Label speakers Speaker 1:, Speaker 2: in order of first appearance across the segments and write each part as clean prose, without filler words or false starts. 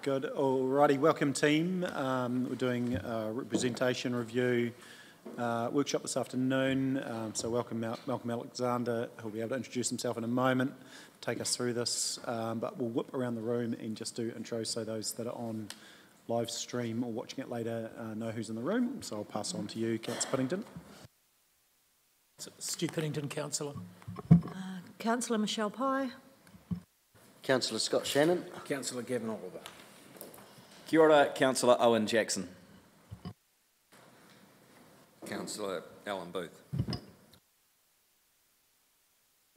Speaker 1: Good. Alrighty, welcome team. We're doing a representation review workshop this afternoon. So welcome Malcolm Alexander, who'll be able to introduce himself in a moment, take us through this, but we'll whip around the room and just do intros so those that are on live stream or watching it later know who's in the room. So I'll pass on to you, Councillor Piddington.
Speaker 2: Stu Piddington, Councillor.
Speaker 3: Councillor Michelle Pye.
Speaker 4: Councillor Scott Shannon.
Speaker 5: Councillor Gavin Oliver.
Speaker 6: Kia ora, Councillor Owen Jackson.
Speaker 7: Councillor Alan Booth.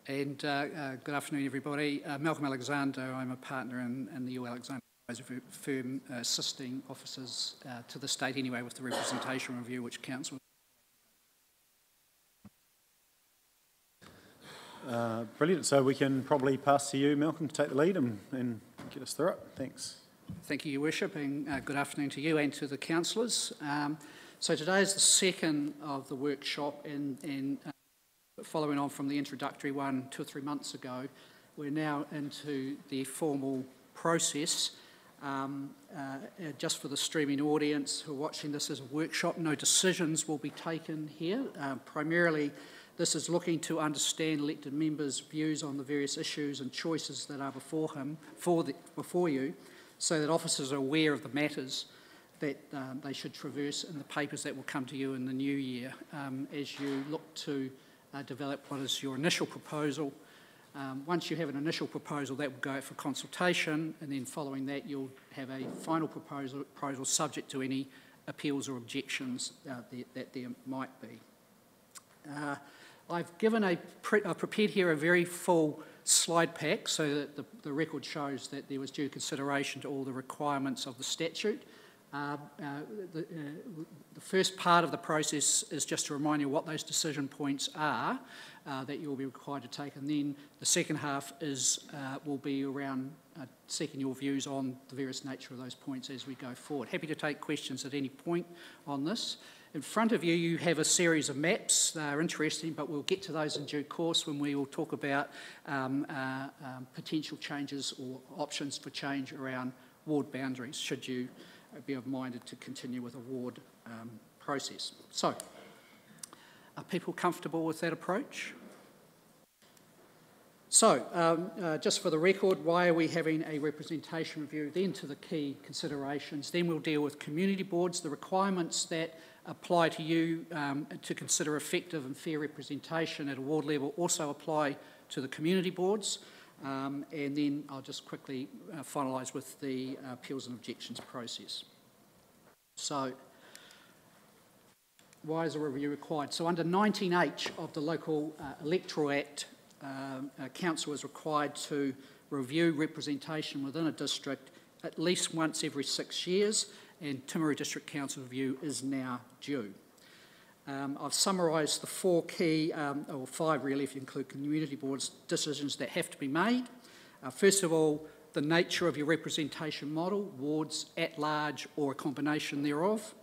Speaker 8: And good afternoon, everybody. Malcolm Alexander. I'm a partner in the U Alexander advisory firm, assisting officers to the state anyway with the representation review, which Council.
Speaker 1: Brilliant. So we can probably pass to you, Malcolm, to take the lead and get us through it. Thanks.
Speaker 8: Thank you, Your Worship, and good afternoon to you and to the councillors. So today is the second of the workshop, and following on from the introductory one 2 or 3 months ago, we're now into the formal process. Just for the streaming audience who are watching this as a workshop, no decisions will be taken here. Primarily, this is looking to understand elected members' views on the various issues and choices that are before you, so that officers are aware of the matters that they should traverse in the papers that will come to you in the new year as you look to develop what is your initial proposal. Once you have an initial proposal, that will go out for consultation, and then following that you'll have a final proposal subject to any appeals or objections that there might be. I've prepared here a very full slide pack so that the record shows that there was due consideration to all the requirements of the statute. The first part of the process is just to remind you what those decision points are that you'll be required to take, and then the second half will be around seeking your views on the various nature of those points as we go forward. Happy to take questions at any point on this. In front of you, you have a series of maps. They're interesting, but we'll get to those in due course when we will talk about potential changes or options for change around ward boundaries, should you be minded to continue with a ward process. So, are people comfortable with that approach? So, just for the record, why are we having a representation review? Then to the key considerations. Then we'll deal with community boards, the requirements that apply to you to consider effective and fair representation at a ward level also apply to the community boards. And then I'll just quickly finalise with the appeals and objections process. So, why is a review required? So under 19H of the Local Electoral Act, council is required to review representation within a district at least once every 6 years, and Timaru District Council review is now due. I've summarised the 4 key, or 5 really if you include community boards, decisions that have to be made. First of all, the nature of your representation model, wards, at large or a combination thereof.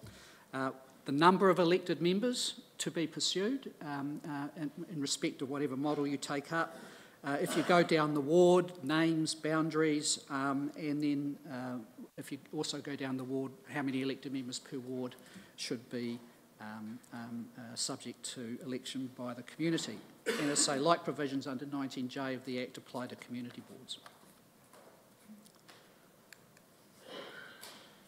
Speaker 8: The number of elected members to be pursued in respect of whatever model you take up. If you go down the ward, names, boundaries, and then if you also go down the ward, how many elected members per ward should be subject to election by the community. And as I say, like provisions under 19J of the Act apply to community boards.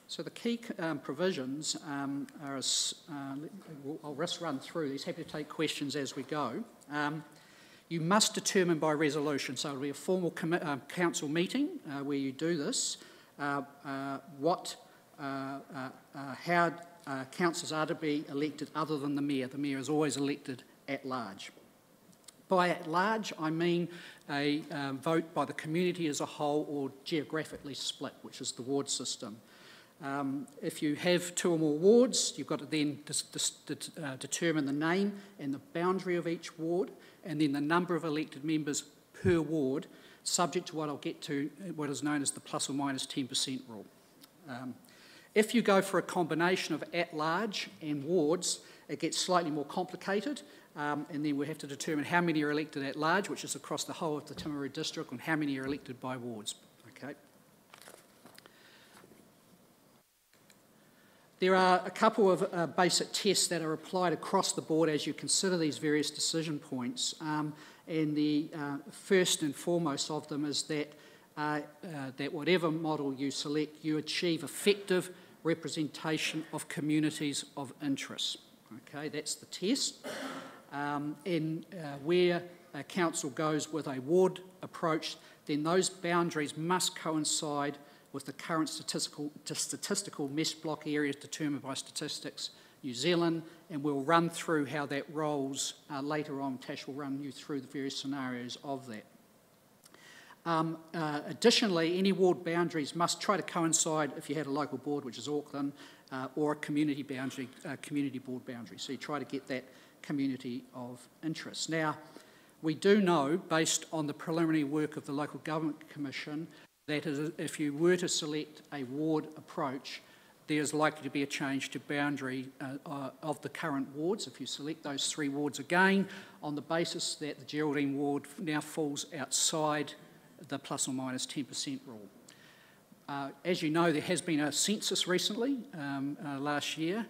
Speaker 8: So the key provisions are, I'll just run through these, happy to take questions as we go. You must determine by resolution, so it'll be a formal council meeting where you do this, how councillors are to be elected other than the mayor. The mayor is always elected at large. By at large, I mean a vote by the community as a whole or geographically split, which is the ward system. If you have 2 or more wards, you've got to then determine the name and the boundary of each ward, and then the number of elected members per ward, subject to what I'll get to, what is known as the plus or minus 10% rule. If you go for a combination of at-large and wards, it gets slightly more complicated, and then we have to determine how many are elected at-large, which is across the whole of the Timaru district, and how many are elected by wards. Okay. There are a couple of basic tests that are applied across the board as you consider these various decision points. And the first and foremost of them is that whatever model you select, you achieve effective representation of communities of interest. Okay, that's the test. Where a council goes with a ward approach, then those boundaries must coincide with the current statistical mesh block areas determined by Statistics New Zealand, and we'll run through how that rolls later on. Tash will run you through the various scenarios of that. Additionally, any ward boundaries must try to coincide, if you had a local board, which is Auckland, or a community boundary, community board boundary. So you try to get that community of interest. Now, we do know, based on the preliminary work of the Local Government Commission, that if you were to select a ward approach, there's likely to be a change to boundary of the current wards. If you select those 3 wards again, on the basis that the Geraldine ward now falls outside the plus or minus 10% rule. As you know, there has been a census recently, last year.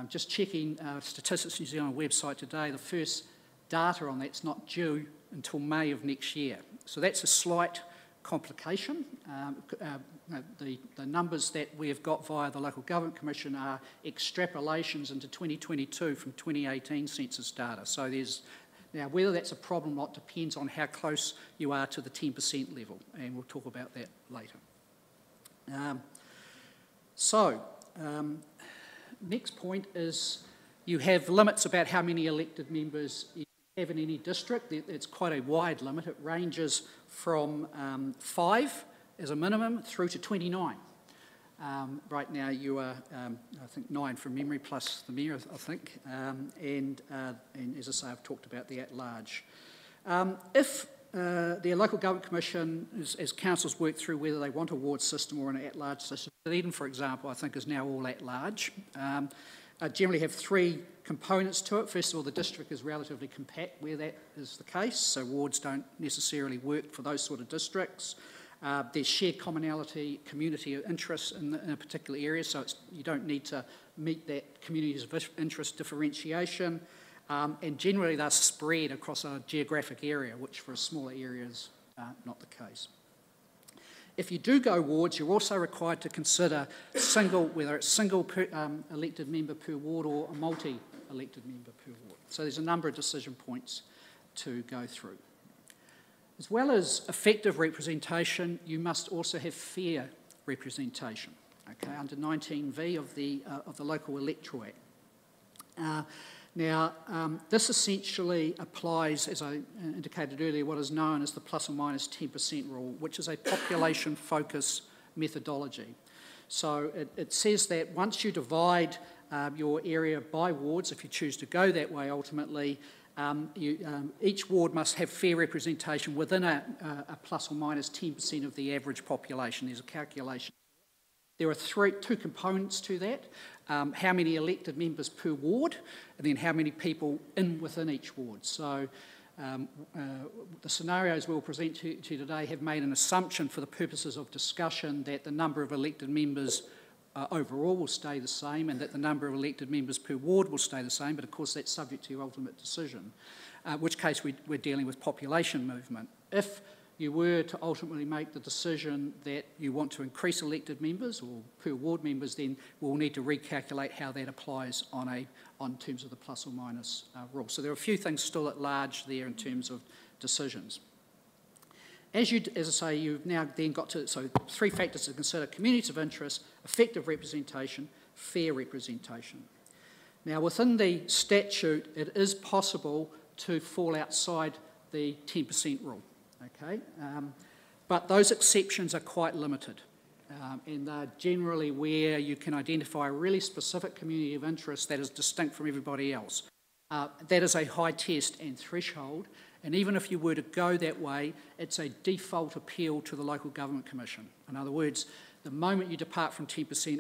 Speaker 8: Just checking Statistics New Zealand website today, the first data on that's not due until May of next year. So that's a slight complication. The numbers that we have got via the Local Government Commission are extrapolations into 2022 from 2018 census data. So now whether that's a problem or not depends on how close you are to the 10% level, and we'll talk about that later. Next point is you have limits about how many elected members you have in any district. It's quite a wide limit. It ranges from 5 as a minimum through to 29. Right now you are, I think, 9 from memory plus the mayor, I think. And as I say, I've talked about the at-large. If the Local Government Commission, as councils work through whether they want a ward system or an at-large system, Dunedin, for example, I think is now all at-large. Generally have 3 components to it. First of all, the district is relatively compact where that is the case, so wards don't necessarily work for those sort of districts. There's shared commonality, community of interest in a particular area, so you don't need to meet that communities of interest differentiation. And generally they're spread across a geographic area, which for a smaller area is not the case. If you do go wards, you're also required to consider whether it's single elected member per ward or a multi-elected member per ward. So there's a number of decision points to go through. As well as effective representation, you must also have fair representation, okay, under 19V of the Local Electoral Act. This essentially applies, as I indicated earlier, what is known as the plus or minus 10% rule, which is a population focus methodology. So it says that once you divide your area by wards, if you choose to go that way ultimately, each ward must have fair representation within a plus or minus 10% of the average population. There's a calculation. There are 2 components to that. How many elected members per ward, and then how many people within each ward. So the scenarios we'll present to you today have made an assumption for the purposes of discussion that the number of elected members overall will stay the same and that the number of elected members per ward will stay the same, but of course that's subject to your ultimate decision, in which case we're dealing with population movement. If you were to ultimately make the decision that you want to increase elected members or per ward members, then we'll need to recalculate how that applies on terms of the plus or minus rule. So there are a few things still at large there in terms of decisions. As I say, you've now then got to, so 3 factors to consider: communities of interest, effective representation, fair representation. Now within the statute, it is possible to fall outside the 10% rule. Okay, but those exceptions are quite limited, and they're generally where you can identify a really specific community of interest that is distinct from everybody else. That is a high test and threshold, and even if you were to go that way, it's a default appeal to the Local Government Commission. In other words, the moment you depart from 10%,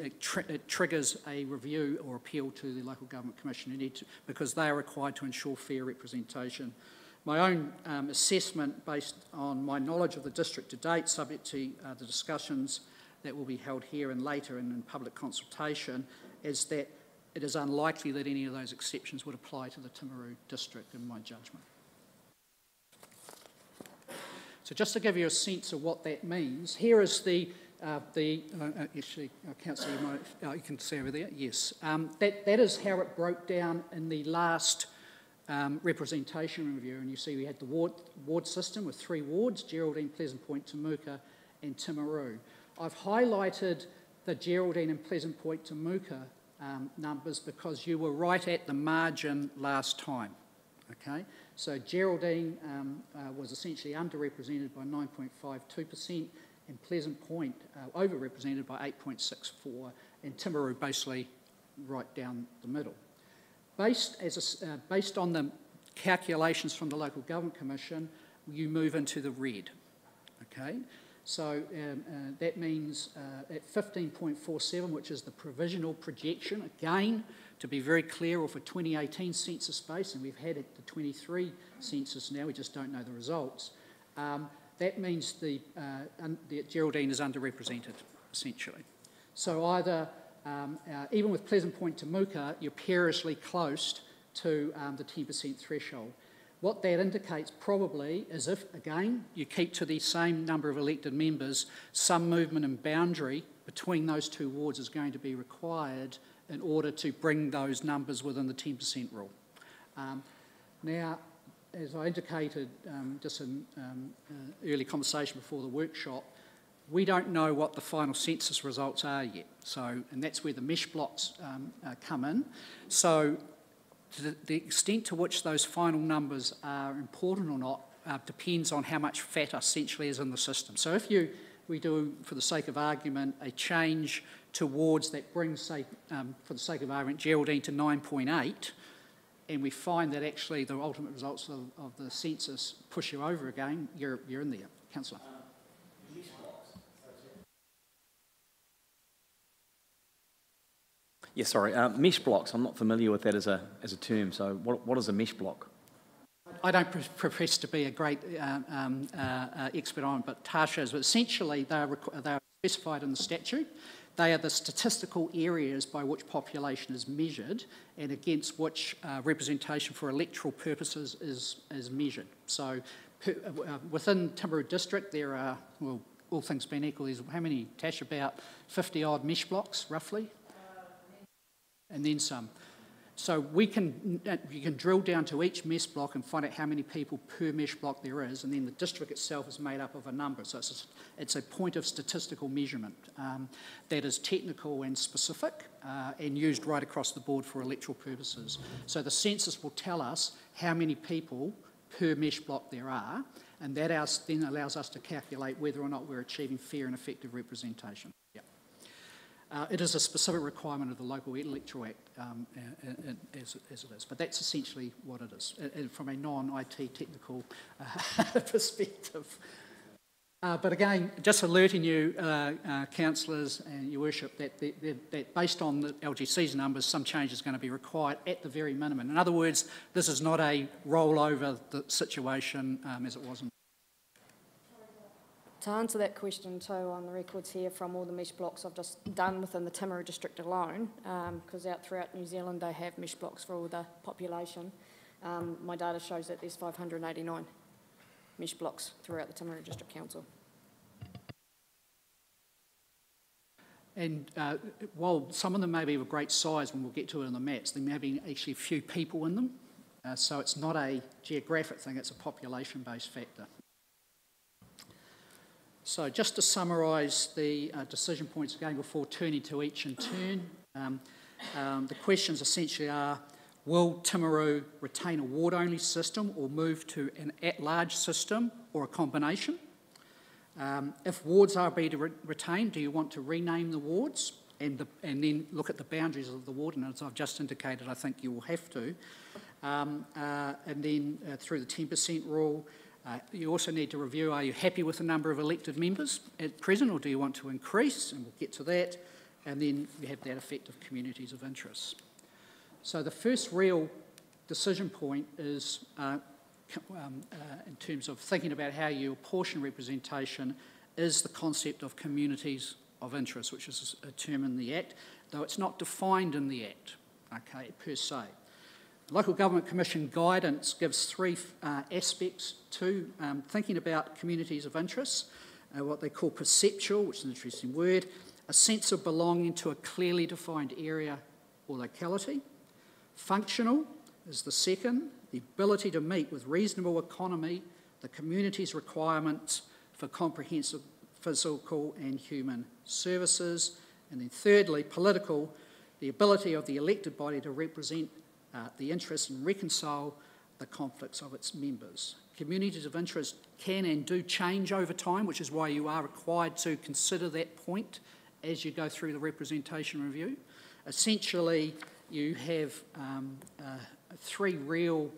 Speaker 8: it triggers a review or appeal to the Local Government Commission, because they are required to ensure fair representation. My own assessment, based on my knowledge of the district to date, subject to the discussions that will be held here and later and in public consultation, is that it is unlikely that any of those exceptions would apply to the Timaru district, in my judgment. So just to give you a sense of what that means, here is actually, Councillor, you can see over there, yes. That is how it broke down in the last representation review, and you see we had the ward system with 3 wards, Geraldine, Pleasant Point, Temuka and Timaru. I've highlighted the Geraldine and Pleasant Point, Temuka numbers because you were right at the margin last time, okay? So Geraldine was essentially underrepresented by 9.52%, and Pleasant Point overrepresented by 8.64%, and Timaru basically right down the middle. Based on the calculations from the Local Government Commission, you move into the red, okay? So that means at 15.47, which is the provisional projection, again, to be very clear, or for 2018 census base, and we've had it the 23 census now, we just don't know the results, that means the Geraldine is underrepresented, essentially. So either, even with Pleasant Point Temuka, you're perilously close to the 10% threshold. What that indicates probably is if, again, you keep to the same number of elected members, some movement and boundary between those 2 wards is going to be required in order to bring those numbers within the 10% rule. Now, as I indicated just in early conversation before the workshop, we don't know what the final census results are yet. So, and that's where the mesh blocks come in. So the extent to which those final numbers are important or not depends on how much fat essentially is in the system. So if we do, for the sake of argument, a change towards that brings, say, for the sake of argument, Geraldine to 9.8, and we find that actually the ultimate results of the census push you over again, you're in there. Councillor.
Speaker 6: Yeah, sorry, mesh blocks. I'm not familiar with that as a term. So what is a mesh block?
Speaker 8: I don't profess to be a great expert on it, but Tasha is. But essentially, they are specified in the statute. They are the statistical areas by which population is measured and against which representation for electoral purposes is measured. So within Timaru District, there are, well, all things being equal, there's how many, Tash? About 50-odd mesh blocks, roughly? And then some. So you can drill down to each mesh block and find out how many people per mesh block there is, and then the district itself is made up of a number. So it's a point of statistical measurement that is technical and specific and used right across the board for electoral purposes. So the census will tell us how many people per mesh block there are, and that then allows us to calculate whether or not we're achieving fair and effective representation. It is a specific requirement of the Local Electoral Act as it is, but that's essentially what it is from a non-IT technical perspective. But again, just alerting you, councillors and your worship, that based on the LGC's numbers, some change is going to be required at the very minimum. In other words, this is not a rollover the situation as it was in.
Speaker 2: To answer that question, so on the records here from all the mesh blocks I've just done within the Timaru district alone, because out throughout New Zealand they have mesh blocks for all the population, my data shows that there's 589 mesh blocks throughout the Timaru District Council.
Speaker 8: And while some of them may be of a great size when we'll get to it in the maps, there may be actually few people in them, so it's not a geographic thing, it's a population-based factor. So just to summarise the decision points again before turning to each in turn, the questions essentially are, will Timaru retain a ward-only system or move to an at-large system or a combination? If wards are to be retained, do you want to rename the wards and then look at the boundaries of the ward? And as I've just indicated, I think you will have to. And then through the 10% rule, you also need to review, are you happy with the number of elected members at present, or do you want to increase? And we'll get to that. And then you have that effect of communities of interest. So the first real decision point is, in terms of thinking about how you apportion representation, is the concept of communities of interest, which is a term in the Act. though it's not defined in the Act, okay, per se. Local Government Commission guidance gives three aspects to thinking about communities of interest, what they call perceptual, which is an interesting word, a sense of belonging to a clearly defined area or locality. Functional is the second, the ability to meet with reasonable economy the community's requirements for comprehensive physical and human services. And then thirdly, political, the ability of the elected body to represent the interests and reconcile the conflicts of its members. Communities of interest can and do change over time, which is why you are required to consider that point as you go through the representation review. Essentially, you have three real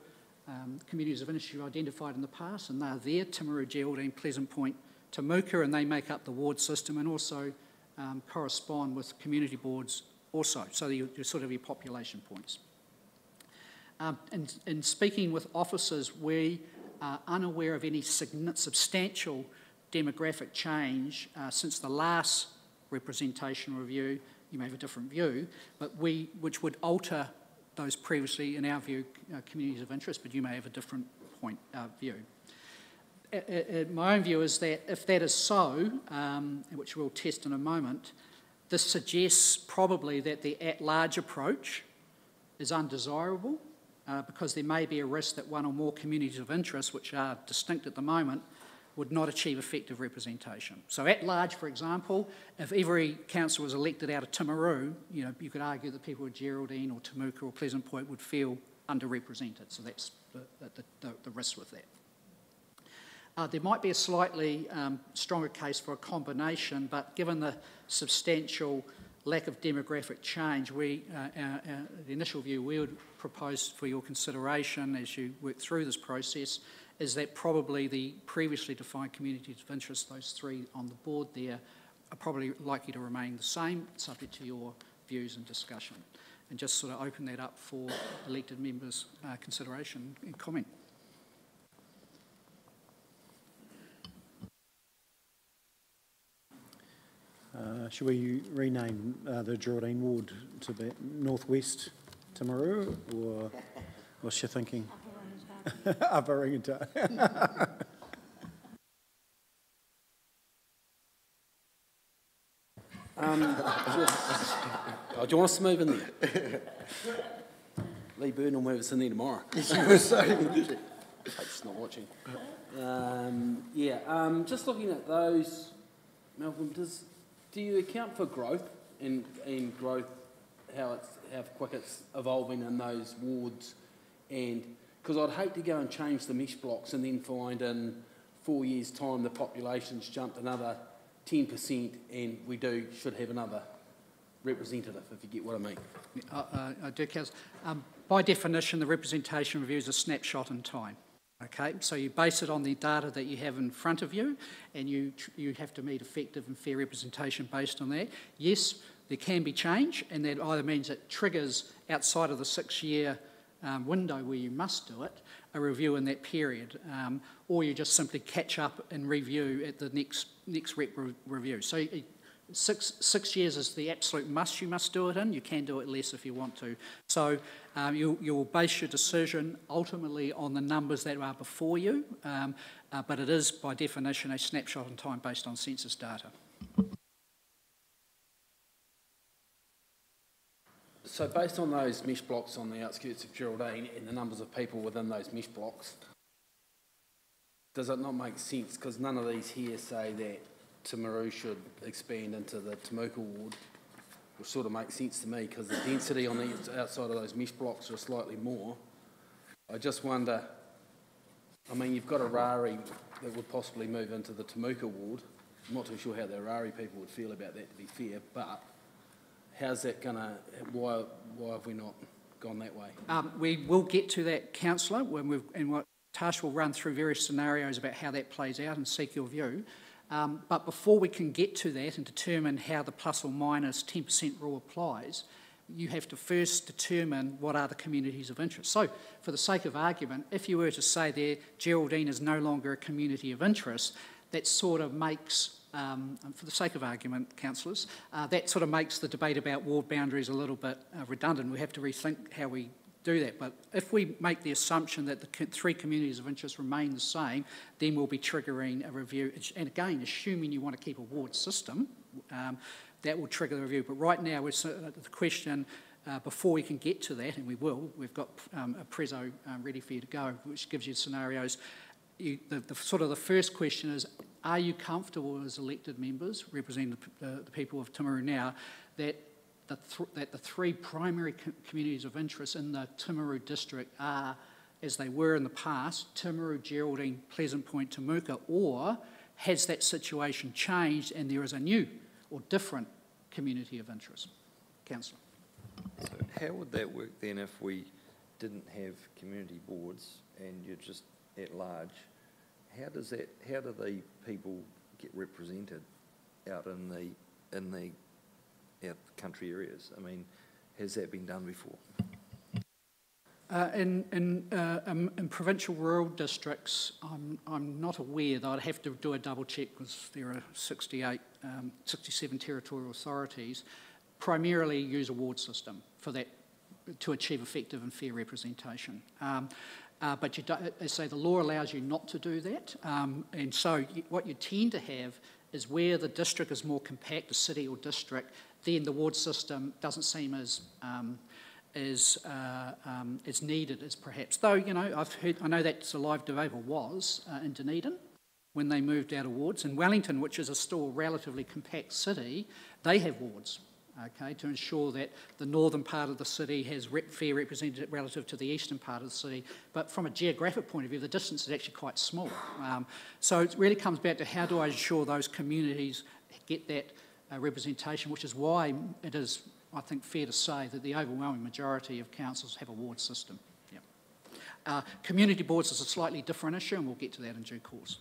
Speaker 8: communities of interest you've identified in the past, and they're there: Timaru, Geraldine, Pleasant Point, Temuka, and they make up the ward system and also correspond with community boards also, so you're sort of your population points. In speaking with officers, we are unaware of any substantial demographic change since the last representation review. You may have a different view, but which would alter those previously, in our view, communities of interest, but you may have a different view. My own view is that if that is so, which we'll test in a moment, this suggests probably that the at-large approach is undesirable because there may be a risk that one or more communities of interest, which are distinct at the moment, would not achieve effective representation. So at large, for example, if every council was elected out of Timaru, you could argue that people of Geraldine or Temuka or Pleasant Point would feel underrepresented. So that's the risk with that. There might be a slightly stronger case for a combination, but given the substantial lack of demographic change, the initial view we would propose for your consideration as you work through this process is that probably the previously defined communities of interest, those three on the board there, are probably likely to remain the same, subject to your views and discussion. And just sort of open that up for elected members' consideration and comment.
Speaker 1: Should we rename the Geraldine ward to be North West Timaru, or what's your thinking? Upper Ringata.
Speaker 5: Do you want us to move in there? Lee Byrne will move us in there tomorrow. Hope's not watching. Just looking at those, Malcolm, do you account for growth and growth, how quick it's evolving in those wards? And because I'd hate to go and change the mesh blocks and then find in 4 years' time the population's jumped another 10% and we should have another representative, if you get what I mean.
Speaker 8: I do, Councillor. By definition, the representation review is a snapshot in time. Okay, so you base it on the data that you have in front of you, and you have to meet effective and fair representation based on that. Yes, there can be change, and that either means it triggers outside of the 6-year window where you must do it, a review in that period, or you just simply catch up and review at the next review. So 6 years is the absolute must you must do it in. You can do it less if you want to. So you'll base your decision ultimately on the numbers that are before you, but it is by definition a snapshot in time based on census data.
Speaker 5: So based on those mesh blocks on the outskirts of Geraldine and the numbers of people within those mesh blocks, does it not make sense? Because none of these here say that Timaru should expand into the Temuka ward, which sort of makes sense to me because the density on the outside of those mesh blocks are slightly more. I just wonder, I mean, you've got a Rari that would possibly move into the Temuka ward. I'm not too sure how the Rari people would feel about that, to be fair, but how's that going to, why have we not gone that way?
Speaker 8: We will get to that, Councillor, and Tash will run through various scenarios about how that plays out and seek your view. But before we can get to that and determine how the plus or minus 10% rule applies, you have to first determine what are the communities of interest. So, for the sake of argument, if you were to say there Geraldine is no longer a community of interest, that sort of makes for the sake of argument, councillors, that sort of makes the debate about ward boundaries a little bit redundant. We have to rethink how we do that. But if we make the assumption that the three communities of interest remain the same, then we'll be triggering a review. And again, assuming you want to keep a ward system, that will trigger the review. But right now, the question, before we can get to that, and we will, we've got a prezzo ready for you to go, which gives you scenarios. The first question is, are you comfortable as elected members representing the people of Timaru now that the three primary communities of interest in the Timaru district are, as they were in the past, Timaru, Geraldine, Pleasant Point, Temuka, or has that situation changed and there is a new or different community of interest? Councillor.
Speaker 7: So how would that work then if we didn't have community boards and you're just at large? How do the people get represented out in the country areas? I mean, has that been done before?
Speaker 8: In provincial rural districts, I'm not aware, though I'd have to do a double check because there are 67 territorial authorities, primarily use a ward system for that, to achieve effective and fair representation. But you don't, as I say, the law allows you not to do that, and so what you tend to have is where the district is more compact, a city or district, then the ward system doesn't seem as needed as perhaps. Though, you know, I know that's a live debate, or was, in Dunedin when they moved out of wards. In Wellington, which is still a relatively compact city, they have wards, okay, to ensure that the northern part of the city has fair representation relative to the eastern part of the city. But from a geographic point of view, the distance is actually quite small. So it really comes back to how do I ensure those communities get that representation, which is why it is, I think, fair to say that the overwhelming majority of councils have a ward system. Yep. Community boards is a slightly different issue, and we'll get to that in due course.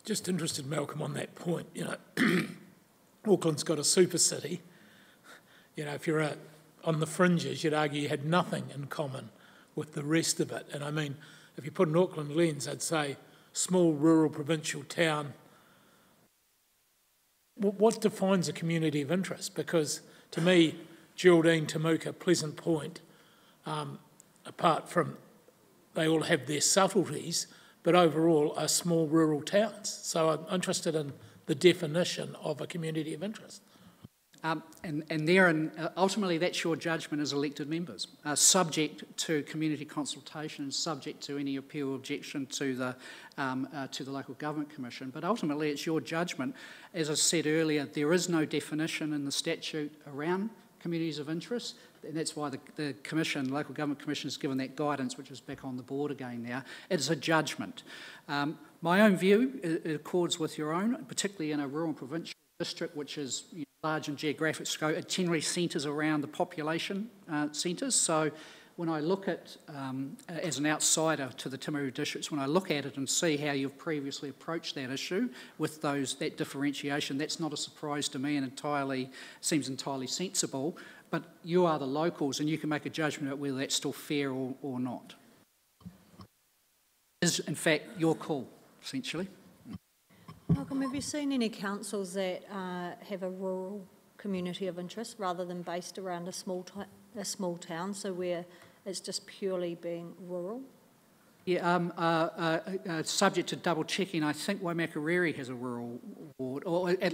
Speaker 9: Just interested, Malcolm, on that point. You know, Auckland's got a super city. You know, if you're on the fringes, you'd argue you had nothing in common with the rest of it. And I mean, if you put an Auckland lens, I'd say small rural provincial town. What defines a community of interest? Because to me, Geraldine, Temuka, Pleasant Point, apart from they all have their subtleties, but overall are small rural towns. So I'm interested in the definition of a community of interest. Ultimately that's your judgment as elected members, subject to community consultation, subject to any appeal or objection to the Local Government Commission. But ultimately it's your judgment. As I said earlier, there is no definition in the statute around communities of interest, and that's why the Commission, Local Government Commission, has given that guidance, which is back on the board again now. It is a judgment. My own view, it accords with your own, particularly in a rural and provincial district, which is large in geographic scope. It generally centres around the population centres. So when I look at, as an outsider to the Timaru districts, when I look at it and see how you've previously approached that issue with that differentiation, that's not a surprise to me and seems entirely sensible. But you are the locals and you can make a judgment about whether that's still fair or not. It is, in fact, your call, essentially.
Speaker 3: Malcolm, have you seen any councils that have a rural community of interest rather than based around a small town, so where it's just purely being rural?
Speaker 8: Yeah, subject to double checking, I think Waimakariri has a rural ward,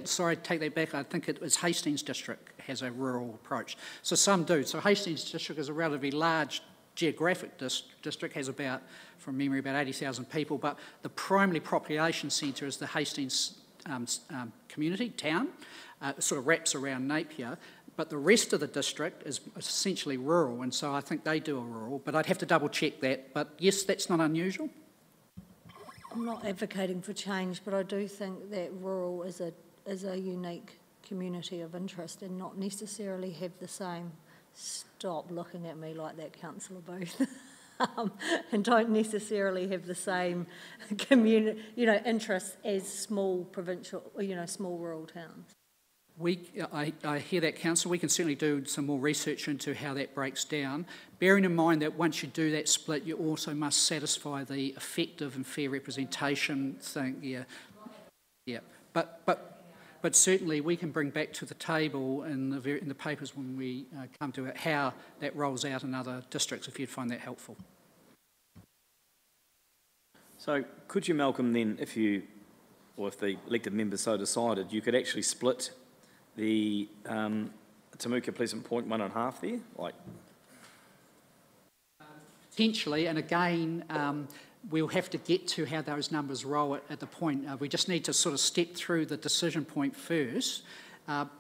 Speaker 8: sorry, take that back, I think it was Hastings District has a rural approach. So some do. So Hastings District is a relatively large geographic district, has about, from memory, about 80,000 people, but the primary population centre is the Hastings community, town. It sort of wraps around Napier, but the rest of the district is essentially rural, and so I think they do a rural, but I'd have to double check that. But yes, that's not unusual.
Speaker 3: I'm not advocating for change, but I do think that rural is a unique community of interest and not necessarily have the same. Stop looking at me like that, Councillor Booth. And don't necessarily have the same community, interests as small provincial, small rural towns.
Speaker 8: I hear that, Councillor. We can certainly do some more research into how that breaks down, bearing in mind that once you do that split, you also must satisfy the effective and fair representation thing. Yeah. But certainly we can bring back to the table in the papers when we come to it how that rolls out in other districts, if you'd find that helpful.
Speaker 6: So could you, Malcolm, then, if the elected members so decided, you could actually split the Temuka Pleasant Point 1.5 there?
Speaker 8: Potentially, and again, we'll have to get to how those numbers roll at the point. We just need to sort of step through the decision point first.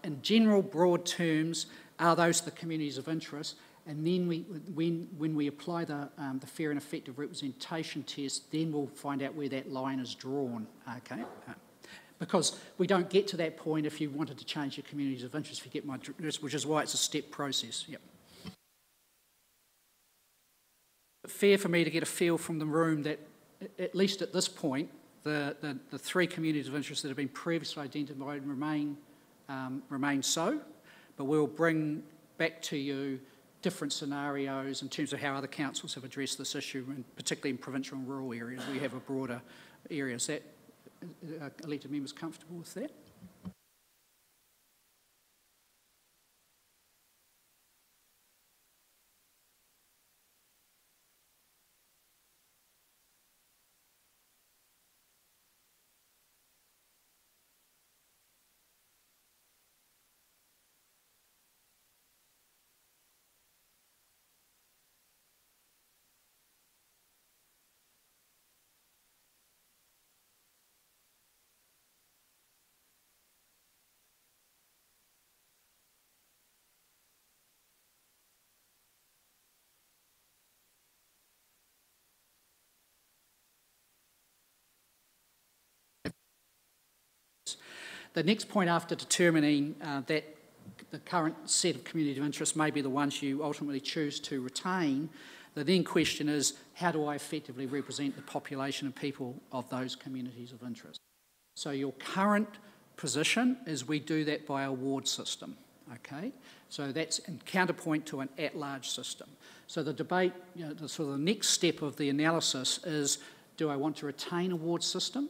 Speaker 8: In general, broad terms, are those the communities of interest? And then when we apply the fair and effective representation test, then we'll find out where that line is drawn, okay? Because we don't get to that point if you wanted to change your communities of interest, if you get my drift, which is why it's a step process, yep. Fair for me to get a feel from the room that, at least at this point, the three communities of interest that have been previously identified remain so, but we'll bring back to you different scenarios in terms of how other councils have addressed this issue, and particularly in provincial and rural areas. We have a broader area. Is that elected members comfortable with that? The next point after determining that the current set of community of interest may be the ones you ultimately choose to retain, the then question is, how do I effectively represent the population and people of those communities of interest? So your current position is we do that by a ward system, okay? So that's in counterpoint to an at-large system. So the debate, the sort of the next step of the analysis is, do I want to retain a ward system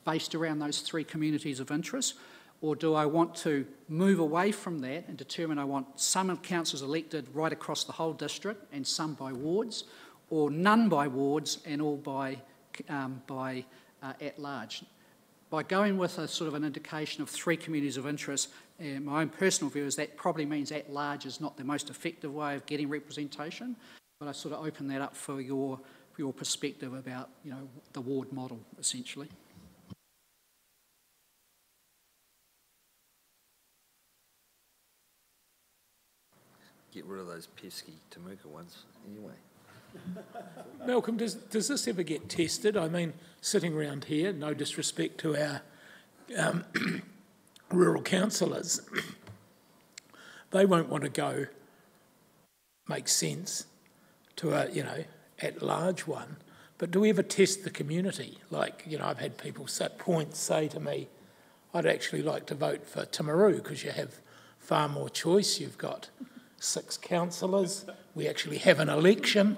Speaker 8: based around those three communities of interest, or do I want to move away from that and determine I want some councils elected right across the whole district and some by wards, or none by wards and all by at large? By going with a sort of an indication of three communities of interest, my own personal view is that probably means at large is not the most effective way of getting representation, but I sort of open that up for your perspective about, the ward model, essentially.
Speaker 7: Get rid of those pesky Temuka ones, anyway.
Speaker 10: Malcolm, does this ever get tested? I mean, sitting around here, no disrespect to our rural councillors, they won't want to go make sense to a, at-large one. But do we ever test the community? Like, I've had people set points say to me, I'd actually like to vote for Timaru because you have far more choice. You've got 6 councillors. We actually have an election.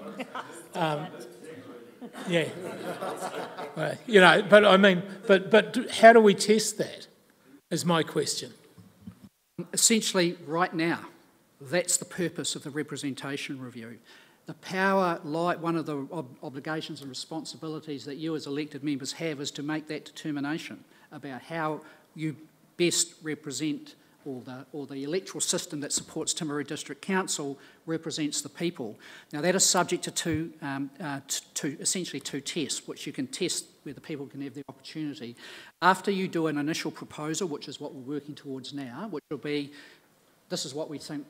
Speaker 10: Yeah. But I mean, but how do we test that, is my question.
Speaker 8: Essentially, right now, that's the purpose of the representation review. The power, like one of the obligations and responsibilities that you as elected members have, is to make that determination about how you best represent, or the electoral system that supports Timaru District Council represents the people. Now that is subject to essentially two tests, which you can test where the people can have the opportunity. After you do an initial proposal, which is what we're working towards now, which will be, this is what we think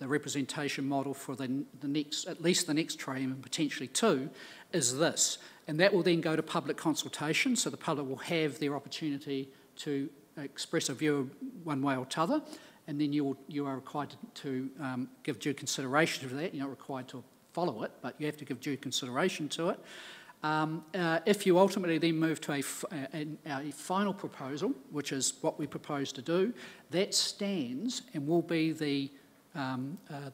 Speaker 8: the representation model for the next, at least the next term and potentially 2, is this. And that will then go to public consultation, so the public will have their opportunity to express a view one way or t'other, and then you are required to give due consideration to that. You're not required to follow it, but you have to give due consideration to it. If you ultimately then move to a final proposal, which is what we propose to do, that stands and will be the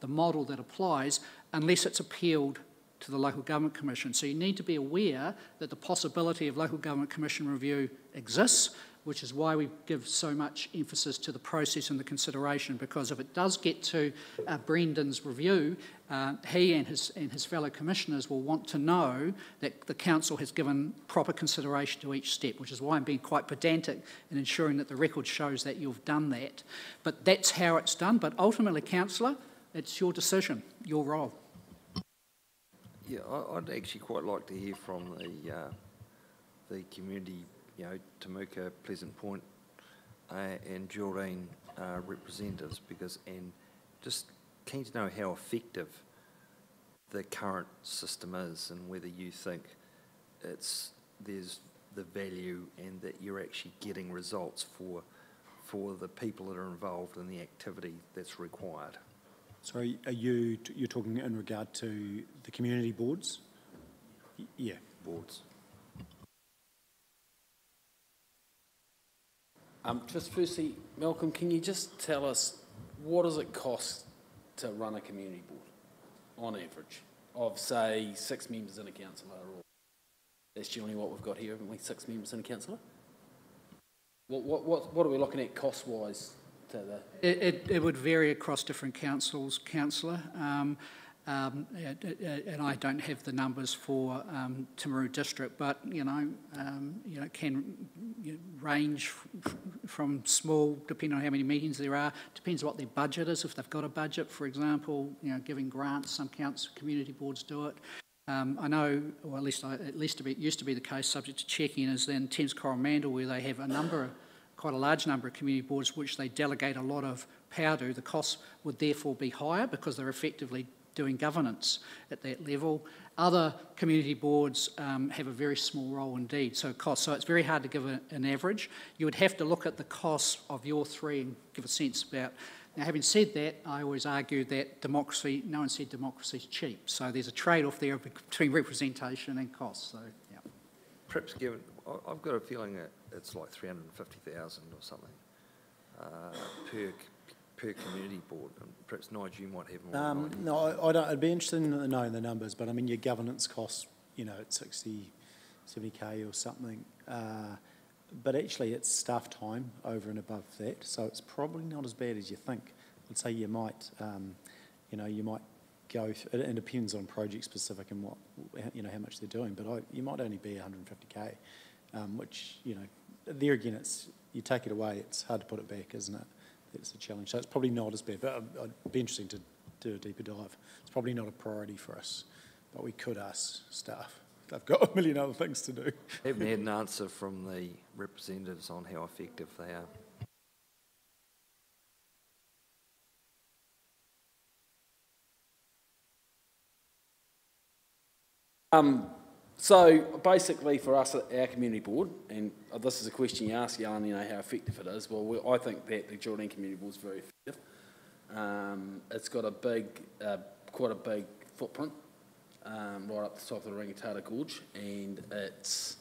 Speaker 8: model that applies unless it's appealed to the Local Government Commission. So you need to be aware that the possibility of Local Government Commission review exists, which is why we give so much emphasis to the process and the consideration, because if it does get to Brendan's review, he and his fellow commissioners will want to know that the council has given proper consideration to each step, which is why I'm being quite pedantic in ensuring that the record shows that you've done that. But that's how it's done. But ultimately, councillor, it's your decision, your role.
Speaker 7: Yeah, I'd actually quite like to hear from the community, Temuka, Pleasant Point and Geraldine representatives, and just keen to know how effective the current system is and whether you think there's the value and that you're actually getting results for the people that are involved in the activity that's required.
Speaker 1: Sorry, you're talking in regard to the community boards? Yeah.
Speaker 7: Boards.
Speaker 5: Just firstly, Malcolm, can you just tell us what does it cost to run a community board on average of, say, 6 members and a councillor? Or that's generally what we've got here, haven't we? 6 members and a councillor? What are we looking at cost-wise?
Speaker 8: It would vary across different councils, councillor, and I don't have the numbers for Timaru District, but it can range from small, depending on how many meetings there are. Depends what their budget is. If they've got a budget, for example, giving grants, some community boards do it. I know, or at least it used to be the case, subject to checking, is in Thames Coromandel, where they have quite a large number of community boards which they delegate a lot of power to. The costs would therefore be higher because they're effectively doing governance at that level. Other community boards have a very small role indeed, so it's very hard to give an average. You would have to look at the costs of your three and give a sense about. Now, having said that, I always argue that democracy, no one said democracy is cheap, so there's a trade-off there between representation and cost. So, yeah.
Speaker 7: Perhaps given, I've got a feeling that it's like 350,000 or something per community board. And perhaps Nigel, you might have more.
Speaker 1: No, I don't. I'd be interested in knowing the numbers, but I mean your governance costs, at 60, 70k or something. But actually, it's staff time over and above that, so it's probably not as bad as you think. I'd say you might, you might go. It depends on project specific and how much they're doing. But you might only be 150k, which there again, you take it away, it's hard to put it back, isn't it? It's a challenge. So it's probably not as bad. But I'd be interesting to do a deeper dive. It's probably not a priority for us, but we could ask staff. They've got a million other things to do.
Speaker 7: I haven't had an answer from the representatives on how effective they
Speaker 5: are. So basically for us at our community board, and this is a question you ask, Alan, how effective it is. Well, I think that the Geraldine Community Board is very effective. It's got quite a big footprint right up the top of the Rangitata Gorge, and it's,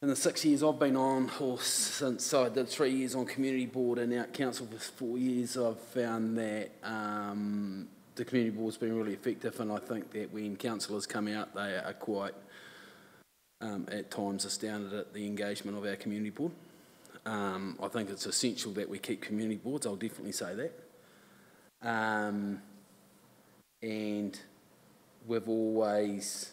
Speaker 5: in the 6 years I've been on, or since I did 3 years on community board and out council for 4 years, I've found that the community board's been really effective, and I think that when councillors come out, they are quite, at times, astounded at the engagement of our community board. I think it's essential that we keep community boards, I'll definitely say that. And we've always,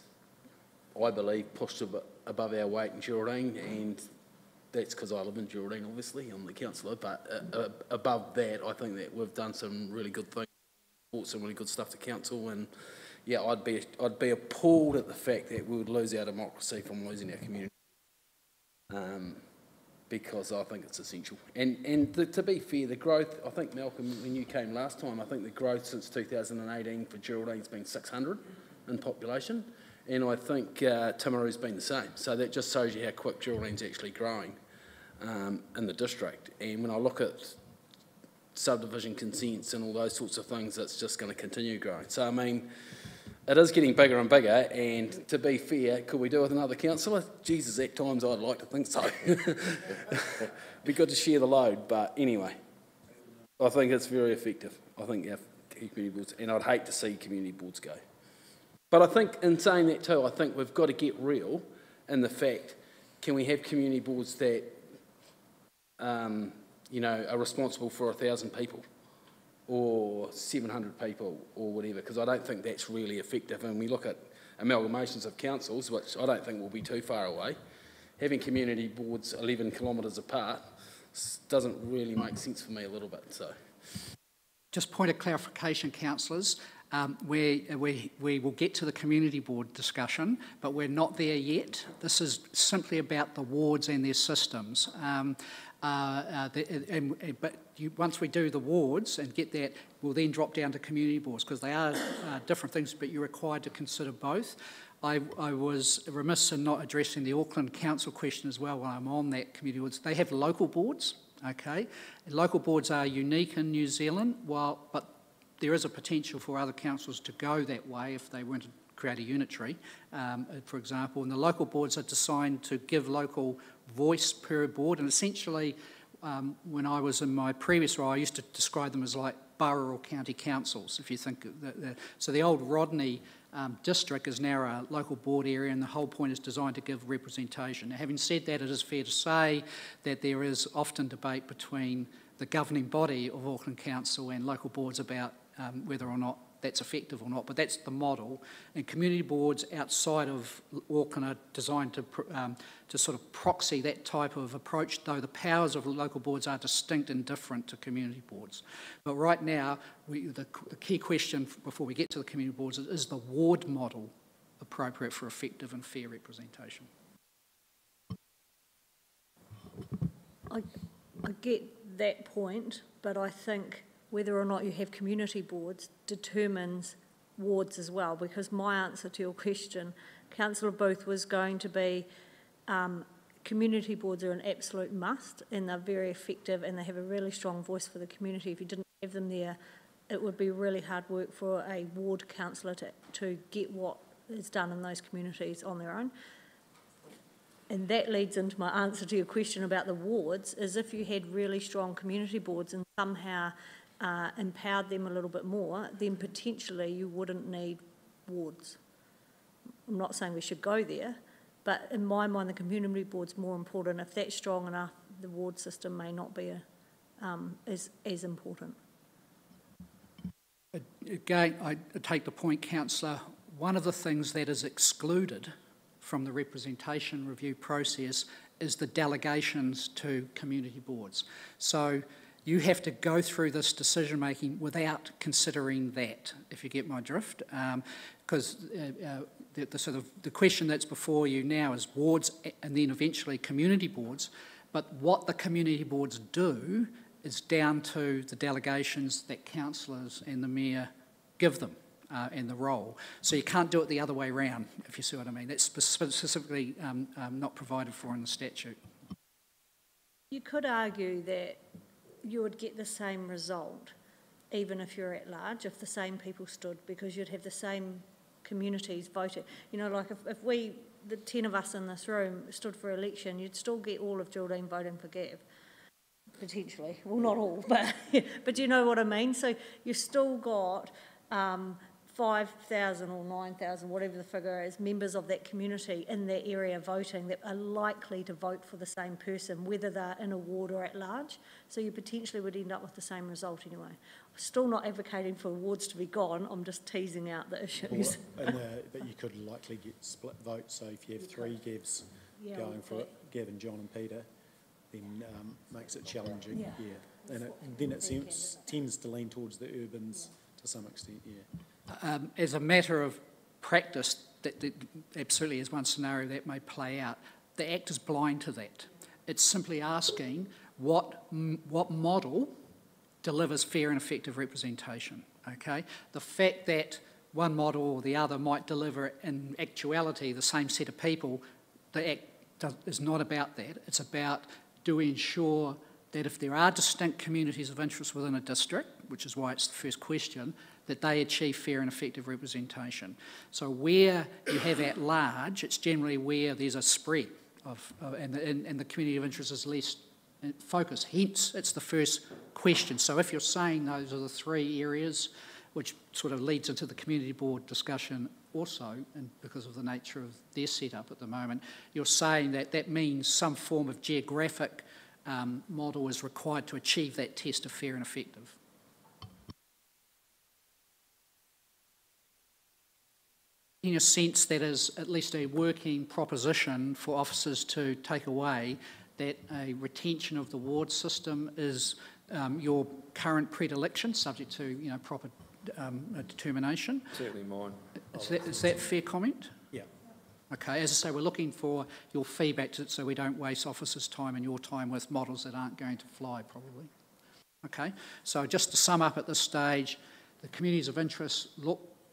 Speaker 5: I believe, pushed a bit above our weight in Geraldine, and that's because I live in Geraldine, obviously, I'm the councillor, but above that, I think that we've done some really good things. Brought some really good stuff to council, and yeah, I'd be appalled at the fact that we would lose our democracy from losing our community, because I think it's essential. And to be fair, the growth, I think Malcolm, when you came last time, I think the growth since 2018 for Geraldine's been 600 in population, and I think Timaru's been the same. So that just shows you how quick Geraldine's actually growing in the district. And when I look at subdivision consents and all those sorts of things, it's just going to continue growing. So I mean, it is getting bigger and bigger, and to be fair, could we do with another councillor? Jesus, at times I'd like to think so. Be good to share the load, but anyway, I think it's very effective. I think our community boards, and I'd hate to see community boards go. But I think in saying that too, I think we've got to get real in the fact, can we have community boards that, you know, are responsible for 1,000 people or 700 people or whatever, because I don't think that's really effective. And we look at amalgamations of councils, which I don't think will be too far away. Having community boards 11 kilometres apart doesn't really make sense for me a little bit, so.
Speaker 8: Just point of clarification, councillors. We will get to the community board discussion, but we're not there yet. This is simply about the wards and their systems. Once we do the wards and get that, we'll then drop down to community boards, because they are different things, but you're required to consider both. I was remiss in not addressing the Auckland Council question as well while I'm on that community boards. They have local boards, okay? And local boards are unique in New Zealand, but there is a potential for other councils to go that way if they weren't to create a unitary, for example. And the local boards are designed to give local voice per board. And essentially, when I was in my previous role, I used to describe them as like borough or county councils, if you think. So the old Rodney district is now a local board area, and the whole point is designed to give representation. Now, having said that, it is fair to say that there is often debate between the governing body of Auckland Council and local boards about whether or not that's effective or not, but that's the model. And community boards outside of Auckland are designed to sort of proxy that type of approach, though the powers of local boards are distinct and different to community boards. But right now, the key question before we get to the community boards is the ward model appropriate for effective and fair representation?
Speaker 3: I get that point, but I think whether or not you have community boards determines wards as well, because my answer to your question, Councillor Booth, was going to be community boards are an absolute must, and they're very effective and they have a really strong voice for the community. If you didn't have them there, it would be really hard work for a ward councillor to get what is done in those communities on their own. And that leads into my answer to your question about the wards, is if you had really strong community boards and somehow empowered them a little bit more, then potentially you wouldn't need wards. I'm not saying we should go there, but in my mind the community board's more important. If that's strong enough, the ward system may not be as important.
Speaker 8: Again, I take the point, Councillor. One of the things that is excluded from the representation review process is the delegations to community boards. So you have to go through this decision-making without considering that, if you get my drift, because the question that's before you now is wards and then eventually community boards, but what the community boards do is down to the delegations that councillors and the mayor give them and the role. So you can't do it the other way round, if you see what I mean. That's specifically not provided for in the statute.
Speaker 3: You could argue that you would get the same result even if you're at large, if the same people stood, because you'd have the same communities voting. You know, like if we, the 10 of us in this room, stood for election, you'd still get all of Geraldine voting for Gav, potentially. Well, not all, but you know what I mean? So you've still got 5,000 or 9,000, whatever the figure is, members of that community in that area voting that are likely to vote for the same person, whether they're in a ward or at large. So you potentially would end up with the same result anyway. I'm still not advocating for wards to be gone, I'm just teasing out the issues.
Speaker 1: But you could likely get split votes, so if you have three Gavs going for it, Gav and John and Peter, then makes it challenging. Yeah. And then it tends to lean towards the urbans to some extent,
Speaker 8: As a matter of practice, that absolutely is one scenario that may play out. The Act is blind to that. It's simply asking what model delivers fair and effective representation, okay? The fact that one model or the other might deliver in actuality the same set of people, the Act is not about that. It's about, do we ensure that if there are distinct communities of interest within a district, which is why it's the first question, that they achieve fair and effective representation. So where you have at large, it's generally where there's a spread and the community of interest is least focused. Hence, it's the first question. So if you're saying those are the three areas, which sort of leads into the community board discussion also, and because of the nature of their setup at the moment, you're saying that that means some form of geographic model is required to achieve that test of fair and effective. In a sense, that is at least a working proposition for officers to take away, that a retention of the ward system is your current predilection, subject to proper determination.
Speaker 7: Certainly mine.
Speaker 8: Is that a fair comment?
Speaker 1: Yeah.
Speaker 8: Okay, as I say, we're looking for your feedback so we don't waste officers' time and your time with models that aren't going to fly, probably. Okay, so just to sum up at this stage, the communities of interest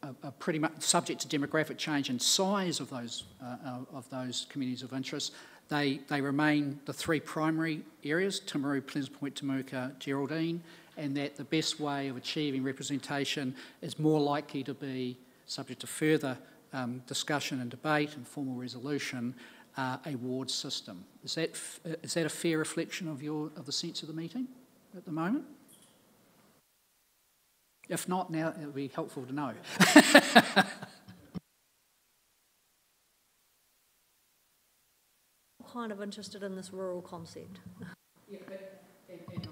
Speaker 8: are pretty much subject to demographic change and size of those communities of interest. They remain the three primary areas, Timaru, Pleasant Point, Temuka, Geraldine, and that the best way of achieving representation is more likely to be, subject to further discussion and debate and formal resolution, a ward system. Is that a fair reflection of the sense of the meeting at the moment? If not, now it would be helpful to know.
Speaker 3: Kind of interested in this rural concept.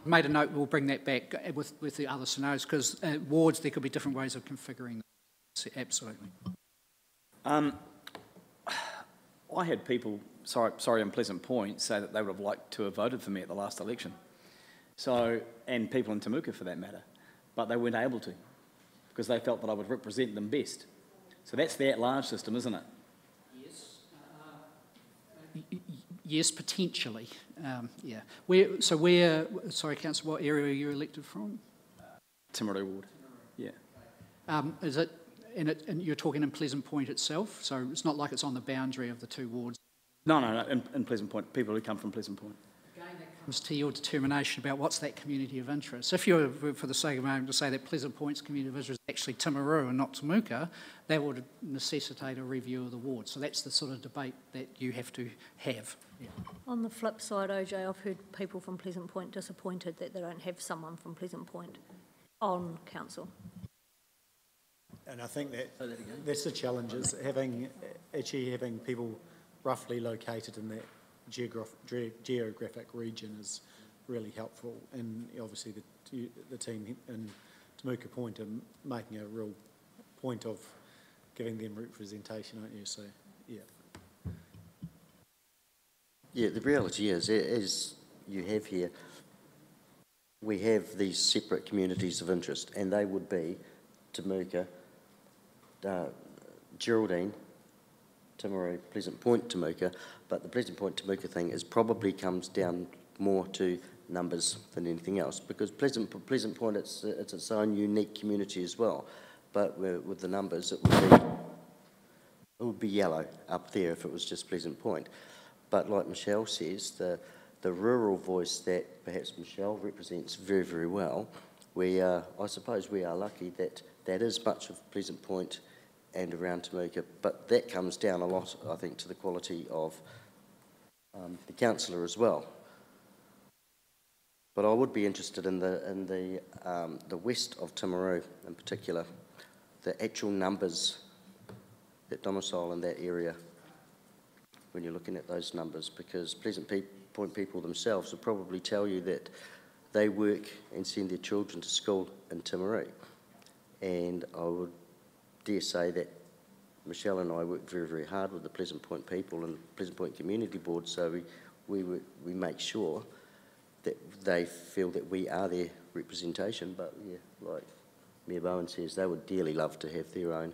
Speaker 8: Made a note, we'll bring that back with the other scenarios, because wards, there could be different ways of configuring them. Absolutely.
Speaker 6: I had people, sorry, in Pleasant Point, say that they would have liked to have voted for me at the last election. So, and people in Temuka for that matter, but they weren't able to because they felt that I would represent them best. So that's the at-large system, isn't it?
Speaker 8: Yes. Yes, potentially. Yeah. Sorry, Councillor, what area are you elected from?
Speaker 6: Timaru ward. Yeah.
Speaker 8: Is it? And you're talking in Pleasant Point itself, so it's not like it's on the boundary of the two wards.
Speaker 6: No, in Pleasant Point, people who come from Pleasant Point.
Speaker 8: Again, that comes to your determination about what's that community of interest. If you're, for the sake of a moment, to say that Pleasant Point's community of interest is actually Timaru and not Temuka, that would necessitate a review of the ward. So that's the sort of debate that you have to have. Yeah.
Speaker 3: On the flip side, OJ, I've heard people from Pleasant Point disappointed that they don't have someone from Pleasant Point on council.
Speaker 1: And I think that's the challenge, is actually having people roughly located in that geographic region is really helpful. And obviously the team in Temuka Point are making a real point of giving them representation, aren't you? So, yeah.
Speaker 4: Yeah, the reality is, as you have here, we have these separate communities of interest, and they would be Temuka, Geraldine, Timaru, Pleasant Point, Temuka, but the Pleasant Point, Temuka thing probably comes down more to numbers than anything else, because Pleasant Point, it's its own unique community as well, but with the numbers, it would be yellow up there if it was just Pleasant Point. But like Michelle says, the rural voice that perhaps Michelle represents very, very well, I suppose we are lucky that is much of Pleasant Point and around Temuka, but that comes down a lot, I think, to the quality of the councillor as well. But I would be interested in the west of Timaru in particular, the actual numbers that domicile in that area when you're looking at those numbers, because Pleasant Point people themselves will probably tell you that they work and send their children to school in Timaru. And I would dare say that Michelle and I work very, very hard with the Pleasant Point people and Pleasant Point Community Board, so we make sure that they feel that we are their representation. But yeah, like Mayor Bowen says, they would dearly love to have their own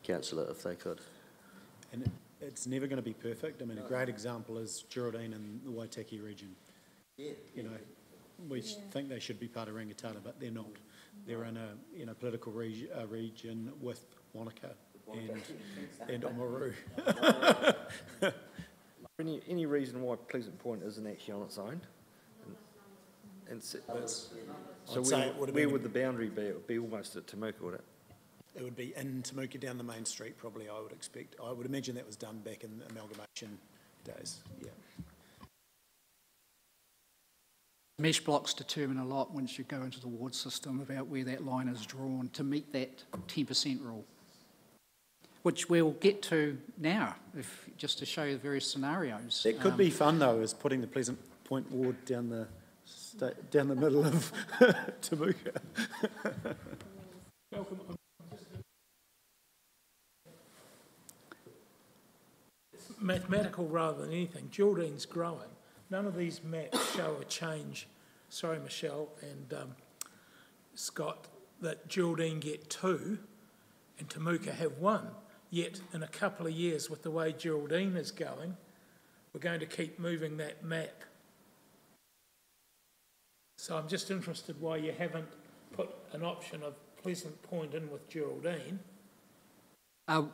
Speaker 4: councillor if they could.
Speaker 1: And it's never going to be perfect. I mean, a great example is Geraldine and the Waitaki region. Yeah. You know, we think they should be part of Rangatata, but they're not. They're in a political region with Wanaka and Oamaru.
Speaker 7: Any reason why Pleasant Point isn't actually on its own And so,
Speaker 1: I'd
Speaker 7: so
Speaker 1: say it would have
Speaker 7: where
Speaker 1: been-
Speaker 7: would the boundary be? It would be almost at Temuka, would it?
Speaker 1: It would be in Temuka down the main street, probably, I would expect. I would imagine that was done back in the amalgamation days, yeah.
Speaker 8: Mesh blocks determine a lot once you go into the ward system about where that line is drawn to meet that 10% rule, which we'll get to now, just to show you the various scenarios.
Speaker 1: It could be fun, though, is putting the Pleasant Point ward down the middle of Temuka.
Speaker 10: Malcolm, it's mathematical rather than anything. Geraldine's growing. None of these maps show a change, sorry Michelle and Scott, that Geraldine get 2 and Temuka have 1. Yet in a couple of years, with the way Geraldine is going, we're going to keep moving that map. So I'm just interested why you haven't put an option of Pleasant Point in with Geraldine.
Speaker 8: So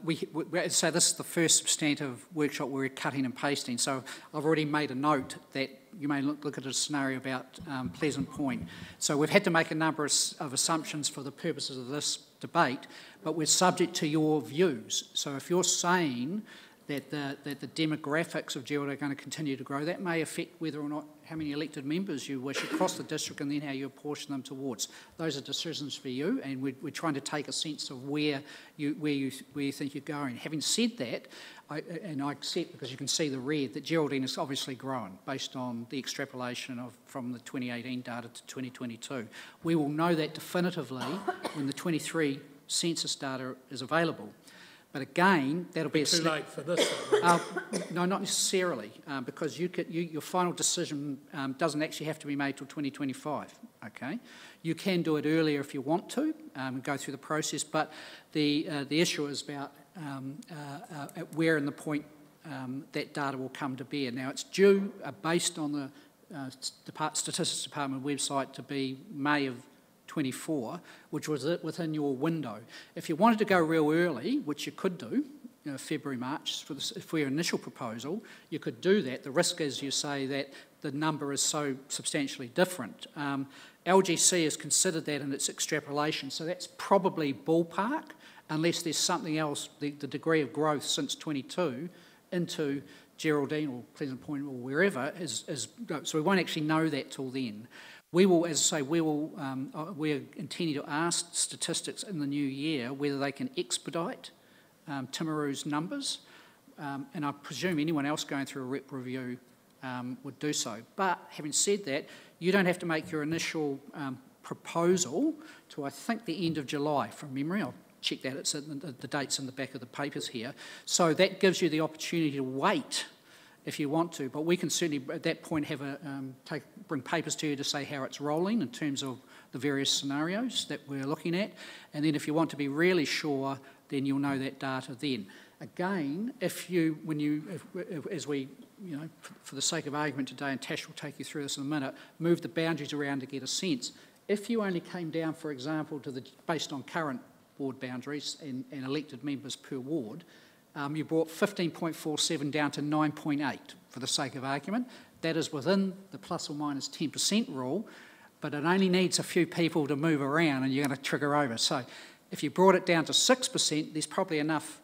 Speaker 8: this is the first substantive workshop where we're cutting and pasting. So I've already made a note that you may look at a scenario about Pleasant Point. So we've had to make a number of assumptions for the purposes of this debate, but we're subject to your views. So if you're saying that the demographics of Geraldine are going to continue to grow, that may affect whether or not how many elected members you wish across the district and then how you apportion them towards. Those are decisions for you, and we're trying to take a sense of where you think you're going. Having said that, I accept, because you can see the red, that Geraldine has obviously grown based on the extrapolation from the 2018 data to 2022. We will know that definitively when the 23 census data is available. But again, that'll be
Speaker 10: too late for this.
Speaker 8: No, not necessarily, because your final decision doesn't actually have to be made till 2025. Okay, you can do it earlier if you want to, go through the process. But the issue is about where in the point that data will come to bear. Now, it's due based on the Statistics Department website to be May of 24, which was within your window. If you wanted to go real early, which you could do, February, March, for your initial proposal, you could do that. The risk is, you say, that the number is so substantially different. LGC has considered that in its extrapolation, so that's probably ballpark, unless there's something else, the degree of growth since 22 into Geraldine or Pleasant Point or wherever so we won't actually know that till then. We will, as I say, we're intending to ask statistics in the new year whether they can expedite Timaru's numbers, and I presume anyone else going through a rep review would do so. But having said that, you don't have to make your initial proposal to, I think, the end of July from memory. I'll check that, it's the dates in the back of the papers here. So that gives you the opportunity to wait if you want to, but we can certainly at that point have bring papers to you to say how it's rolling in terms of the various scenarios that we're looking at, and then if you want to be really sure, then you'll know that data then. Again, as we, for the sake of argument today, and Tash will take you through this in a minute, move the boundaries around to get a sense. If you only came down, for example, based on current ward boundaries and elected members per ward, you brought 15.47 down to 9.8 for the sake of argument. That is within the plus or minus 10% rule, but it only needs a few people to move around and you're going to trigger over. So if you brought it down to 6%, there's probably enough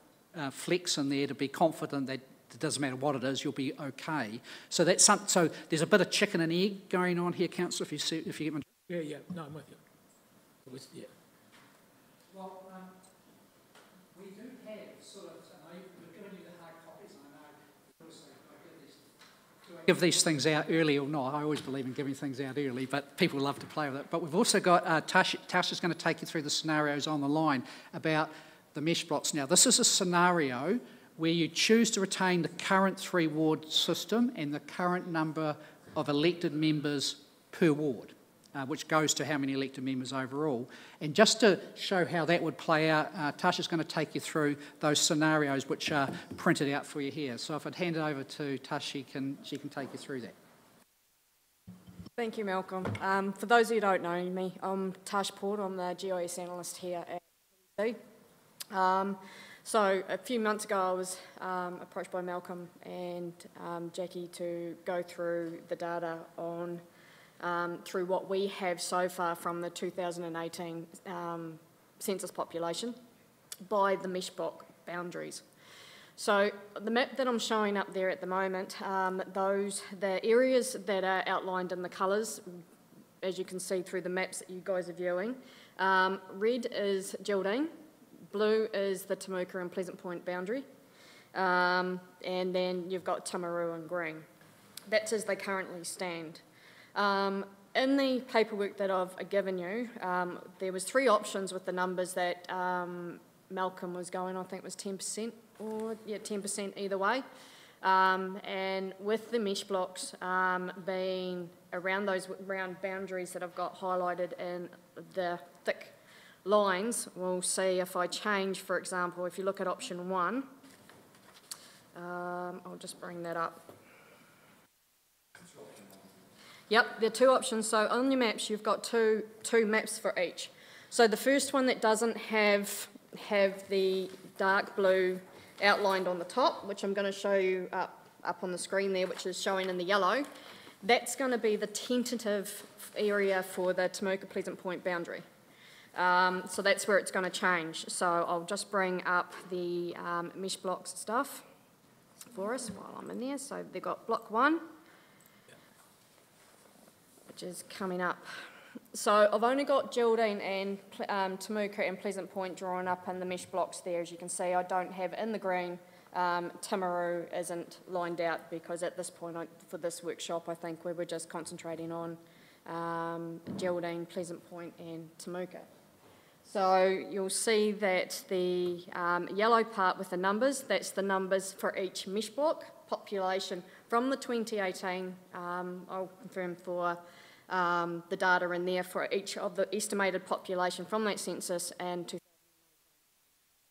Speaker 8: flex in there to be confident that it doesn't matter what it is, you'll be okay. So so there's a bit of chicken and egg going on here, Councillor, if you get my...
Speaker 10: Yeah, no, I'm with you. Yeah.
Speaker 8: Well, we do have sort of, we've given you the hard copies, and I know also I give these things out early or not. I always believe in giving things out early, but people love to play with it. But we've also got, Tash is going to take you through the scenarios on the line about the mesh blocks. Now, this is a scenario where you choose to retain the current 3-ward system and the current number of elected members per ward, which goes to how many elected members overall. And just to show how that would play out, Tasha's going to take you through those scenarios which are printed out for you here. So if I'd hand it over to Tash, she can take you through that.
Speaker 2: Thank you, Malcolm. For those who don't know me, I'm Tash Port. I'm the GIS analyst here at PwC. So a few months ago I was approached by Malcolm and Jackie to go through the data on through what we have so far from the 2018 census population by the mesh block boundaries. So the map that I'm showing up there at the moment, the areas that are outlined in the colours, as you can see through the maps that you guys are viewing, red is Geraldine, blue is the Temuka and Pleasant Point boundary, and then you've got Timaru and green. That's as they currently stand. In the paperwork that I've given you, there was 3 options with the numbers that Malcolm was going, I think it was 10%, or 10% either way. And with the mesh blocks being around those round boundaries that I've got highlighted in the thick lines, we'll see if I change, for example, if you look at option 1, I'll just bring that up. Yep, there are 2 options. So on your maps, you've got two maps for each. So the first one that doesn't have the dark blue outlined on the top, which I'm going to show you up on the screen there, which is showing in the yellow, that's going to be the tentative area for the Temuka Pleasant Point boundary. So that's where it's going to change. So I'll just bring up the mesh blocks stuff for us while I'm in there. So they've got block 1, which is coming up. So I've only got Geraldine and Temuka and Pleasant Point drawn up in the mesh blocks there. As you can see, I don't have in the green, Timaru isn't lined out because at this point for this workshop I think we were just concentrating on Geraldine, Pleasant Point and Temuka. So you'll see that the yellow part with the numbers, that's the numbers for each mesh block population from the 2018, I'll confirm for the data in there for each of the estimated population from that census and 2018.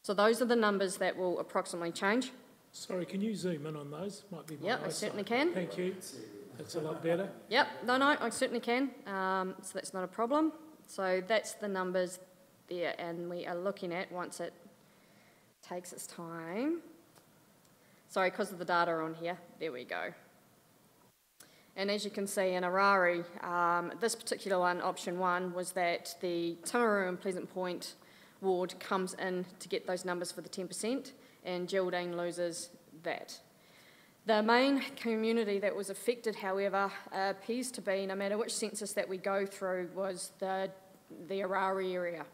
Speaker 2: So those are the numbers that will approximately change.
Speaker 10: Sorry, can you zoom in on those? Might be my
Speaker 2: Yep, I certainly can.
Speaker 10: Thank you. That's a lot better.
Speaker 2: Yep, no, I certainly can. So that's not a problem. So that's the numbers there, and we are looking at, once it takes its time, sorry, because of the data on here, there we go. And as you can see in Arari, this particular one, option 1, was that the Timaru and Pleasant Point ward comes in to get those numbers for the 10%, and Geraldine loses that. The main community that was affected, however, appears to be, no matter which census that we go through, was the Arari area.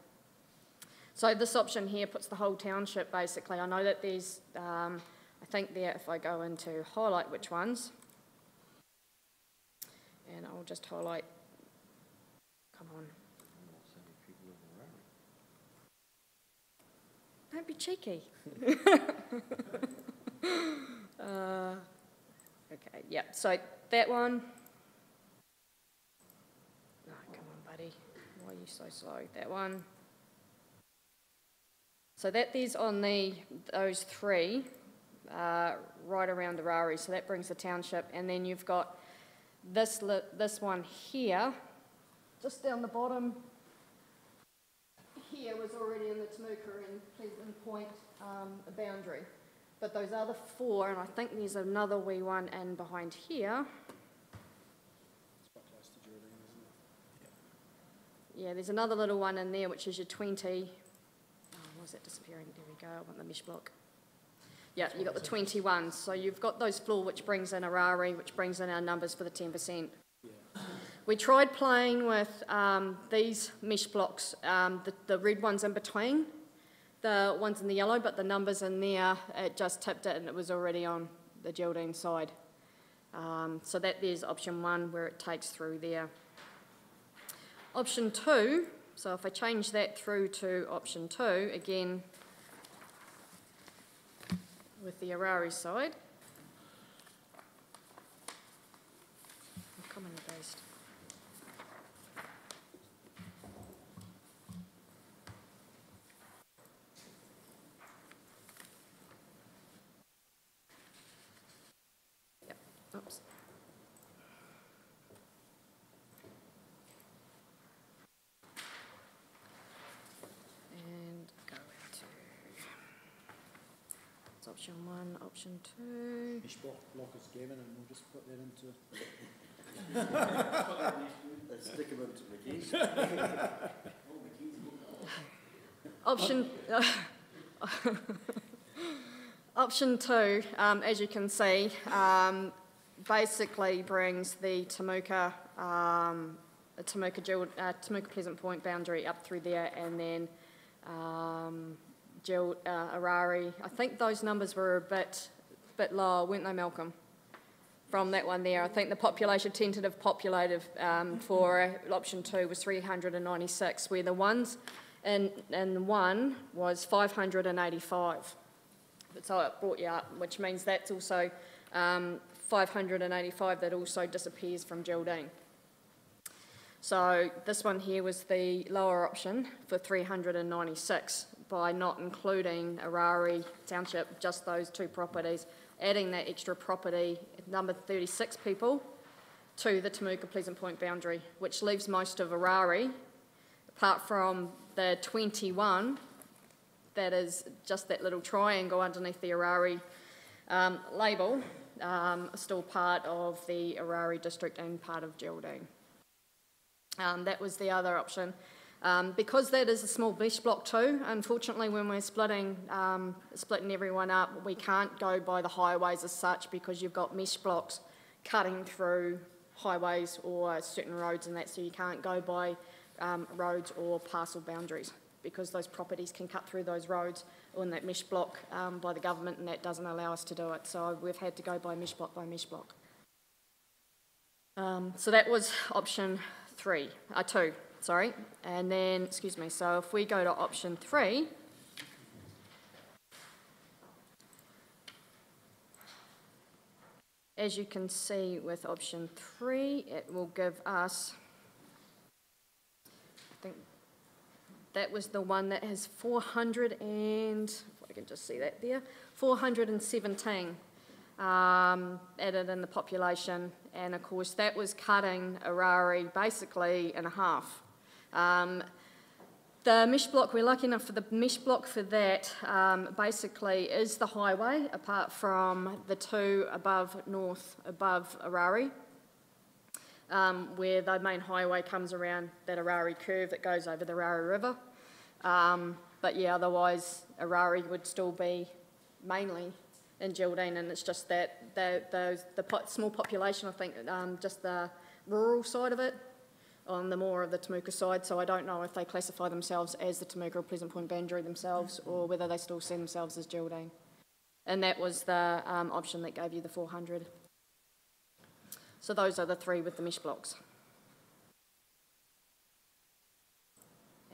Speaker 2: So this option here puts the whole township, basically. I know that there's, I think there, if I go into highlight which ones, and I'll just highlight, come on. Don't be cheeky. Okay, yeah, so that one. Oh, come on, buddy. Why are you so slow? That one. So that there's on those 3 right around Arari, so that brings the township, and then you've got this one here, just down the bottom here, was already in the Temuka and Pleasant Point boundary. But those other 4, and I think there's another wee one in behind here.
Speaker 1: It's quite close to Geraldine, isn't it?
Speaker 2: Yeah, there's another little one in there, which is your 20. Oh, why is that disappearing? There we go, I want the mesh block. Yeah, you've got the 21. So you've got those 4, which brings in Arari, which brings in our numbers for the 10%. Yeah. We tried playing with these mesh blocks, the red ones in between, the ones in the yellow, but the numbers in there, it just tipped it and it was already on the Geraldine side. So there's option 1 where it takes through there. Option 2, so if I change that through to option 2, again, with the Arari side. I'll come in and paste. Yep, oops. And go into option 1, option 2.
Speaker 1: Mesh block is Gavin, and we'll just put that into
Speaker 4: Stick them into McKenzie.
Speaker 2: Option 2, as you can see, basically brings the Temuka Pleasant Point boundary up through there, and then Arari. I think those numbers were a bit lower, weren't they, Malcolm? From that one there, I think the tentative populated for option 2 was 396, where the ones and one was 585. So it brought you up, which means that's also 585 that also disappears from Geraldine. So this one here was the lower option for 396 by not including Arari Township, just those 2 properties, adding that extra property, number 36 people, to the Temuka Pleasant Point boundary, which leaves most of Arari, apart from the 21, that is just that little triangle underneath the Arari label, still part of the Arari district and part of Geraldine. That was the other option. Because that is a small mesh block too, unfortunately when we're splitting everyone up, we can't go by the highways as such, because you've got mesh blocks cutting through highways or certain roads and that, so you can't go by roads or parcel boundaries, because those properties can cut through those roads on that mesh block by the government, and that doesn't allow us to do it. So we've had to go by mesh block by mesh block. So that was option 2, sorry. And then, excuse me, so if we go to option 3, as you can see with option 3, it will give us, I think that was the one that has 400 and, if I can just see that there, 417 added in the population, and of course that was cutting Arari basically in half. The mesh block, we're lucky enough for the mesh block for that, basically is the highway, apart from the 2 above Arari, where the main highway comes around that Arari curve that goes over the Arari River. But yeah, otherwise Arari would still be mainly in Geraldine, and it's just that the small population, I think, just the rural side of it, on the more of the Temuka side, so I don't know if they classify themselves as the Temuka or Pleasant Point boundary themselves, or whether they still see themselves as Geraldine. And that was the option that gave you the 400. So those are the 3 with the mesh blocks.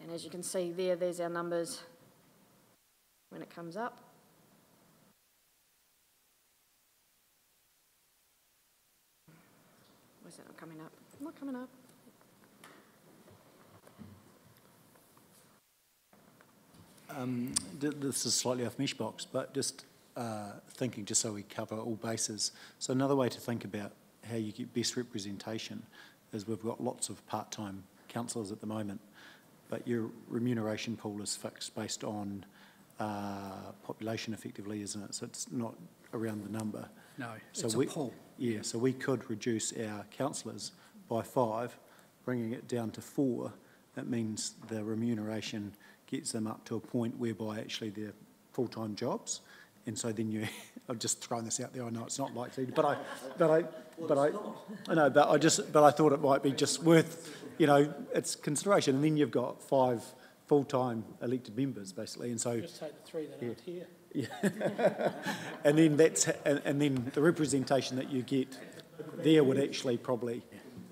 Speaker 2: And as you can see there, there's our numbers when it comes up. Why is that not coming up? Not coming up.
Speaker 1: This is slightly off mesh box, but just thinking, just so we cover all bases. So another way to think about how you get best representation is we've got lots of part-time councillors at the moment, but your remuneration pool is fixed based on population effectively, isn't it? So it's not around the number.
Speaker 8: No,
Speaker 1: so
Speaker 8: it's a pool.
Speaker 1: Yeah, so we could reduce our councillors by 5, bringing it down to 4. That means the remuneration gets them up to a point whereby actually they're full-time jobs, and so then you. I've just thrown this out there. I know it's not likely, but I thought it might be just worth, its consideration. And then you've got 5 full-time elected members basically, and so
Speaker 10: just take the 3 that aren't here.
Speaker 1: Yeah, and then and then the representation that you get there would actually probably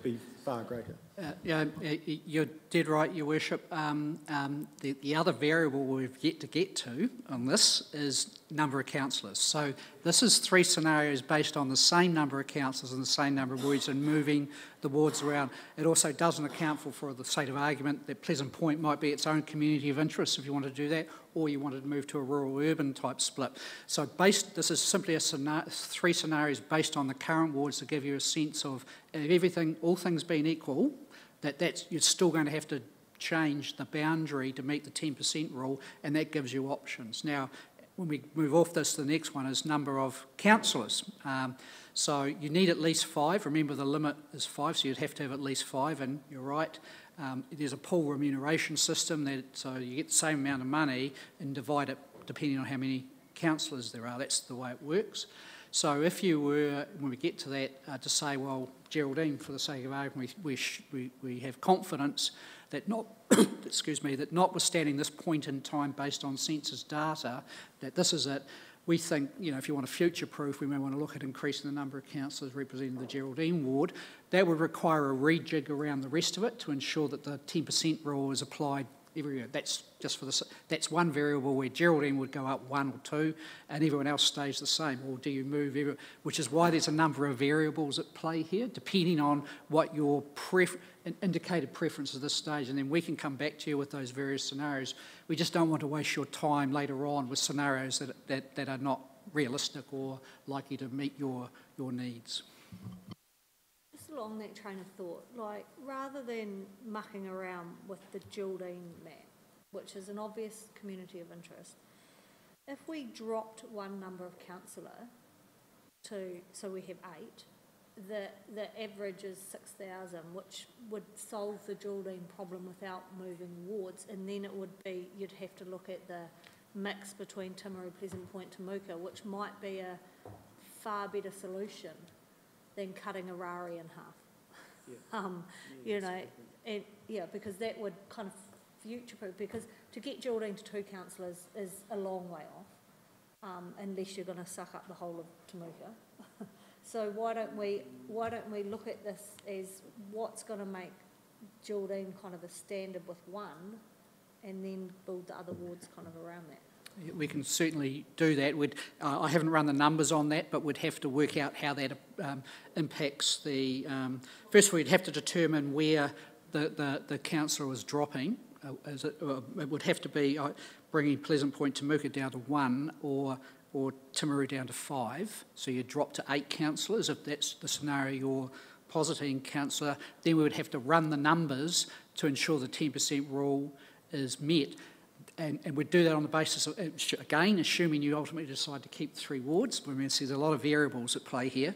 Speaker 1: be far greater.
Speaker 8: You're dead right, Your Worship. The other variable we've yet to get to on this is number of councillors. So this is 3 scenarios based on the same number of councillors and the same number of wards and moving the wards around. It also doesn't account for the sake of argument that Pleasant Point might be its own community of interest if you want to do that, or you wanted to move to a rural-urban type split. So this is simply 3 scenarios based on the current wards to give you a sense of everything, all things being equal, that you're still going to have to change the boundary to meet the 10% rule, and that gives you options. Now, when we move off this, the next one is number of councillors. So you need at least 5. Remember, the limit is 5, so you'd have to have at least 5, and you're right. There's a pool remuneration system, so you get the same amount of money and divide it depending on how many councillors there are. That's the way it works. So if you were, when we get to that, to say, well, Geraldine, for the sake of argument, we have confidence that excuse me, that notwithstanding this point in time based on census data, that this is it. We think, if you want to future-proof, we may want to look at increasing the number of councillors representing the Geraldine ward. That would require a rejig around the rest of it to ensure that the 10% rule is applied everywhere. That's just that's one variable where Geraldine would go up 1 or 2 and everyone else stays the same. Or do you move which is why there's a number of variables at play here, depending on what your indicated preference at this stage, and then we can come back to you with those various scenarios. We just don't want to waste your time later on with scenarios that are not realistic or likely to meet your needs.
Speaker 3: Just along that train of thought, like rather than mucking around with the Geraldine map, which is an obvious community of interest, if we dropped one number of councillor so we have 8, the average is 6,000, which would solve the Geraldine problem without moving wards, and then it would be, you'd have to look at the mix between Timaru, Pleasant Point, Temuka, which might be a far better solution than cutting Ararai in half. Because that would kind of future-proof, because to get Geraldine to 2 councillors is a long way off, unless you're going to suck up the whole of Temuka. So why don't we look at this as what's going to make Geraldine kind of a standard with 1, and then build the other wards kind of around that?
Speaker 8: We can certainly do that. I haven't run the numbers on that, but we'd have to work out how that impacts the... first, we'd have to determine where the councillor is dropping. It would have to be bringing Pleasant Point Temuka down to 1 or Timaru down to 5. So you drop to 8 councillors. If that's the scenario you're positing, councillor, then we would have to run the numbers to ensure the 10% rule is met. And we'd do that on the basis of, again, assuming you ultimately decide to keep 3 wards. I mean, there's a lot of variables at play here.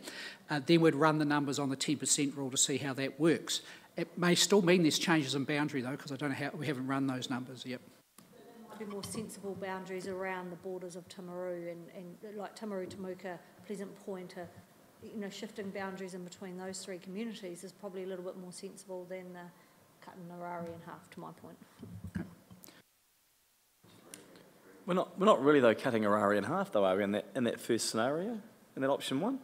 Speaker 8: Then we'd run the numbers on the 10% rule to see how that works. It may still mean there's changes in boundary, though, because I don't know how, we haven't run those numbers yet.
Speaker 3: There might be more sensible boundaries around the borders of Timaru and like Timaru, Temuka, Pleasant Point, shifting boundaries in between those 3 communities is probably a little bit more sensible than cutting Ararai in half, to my point.
Speaker 6: We're not really, though, cutting Ararai in half, though, are we, in that first scenario, in that option 1?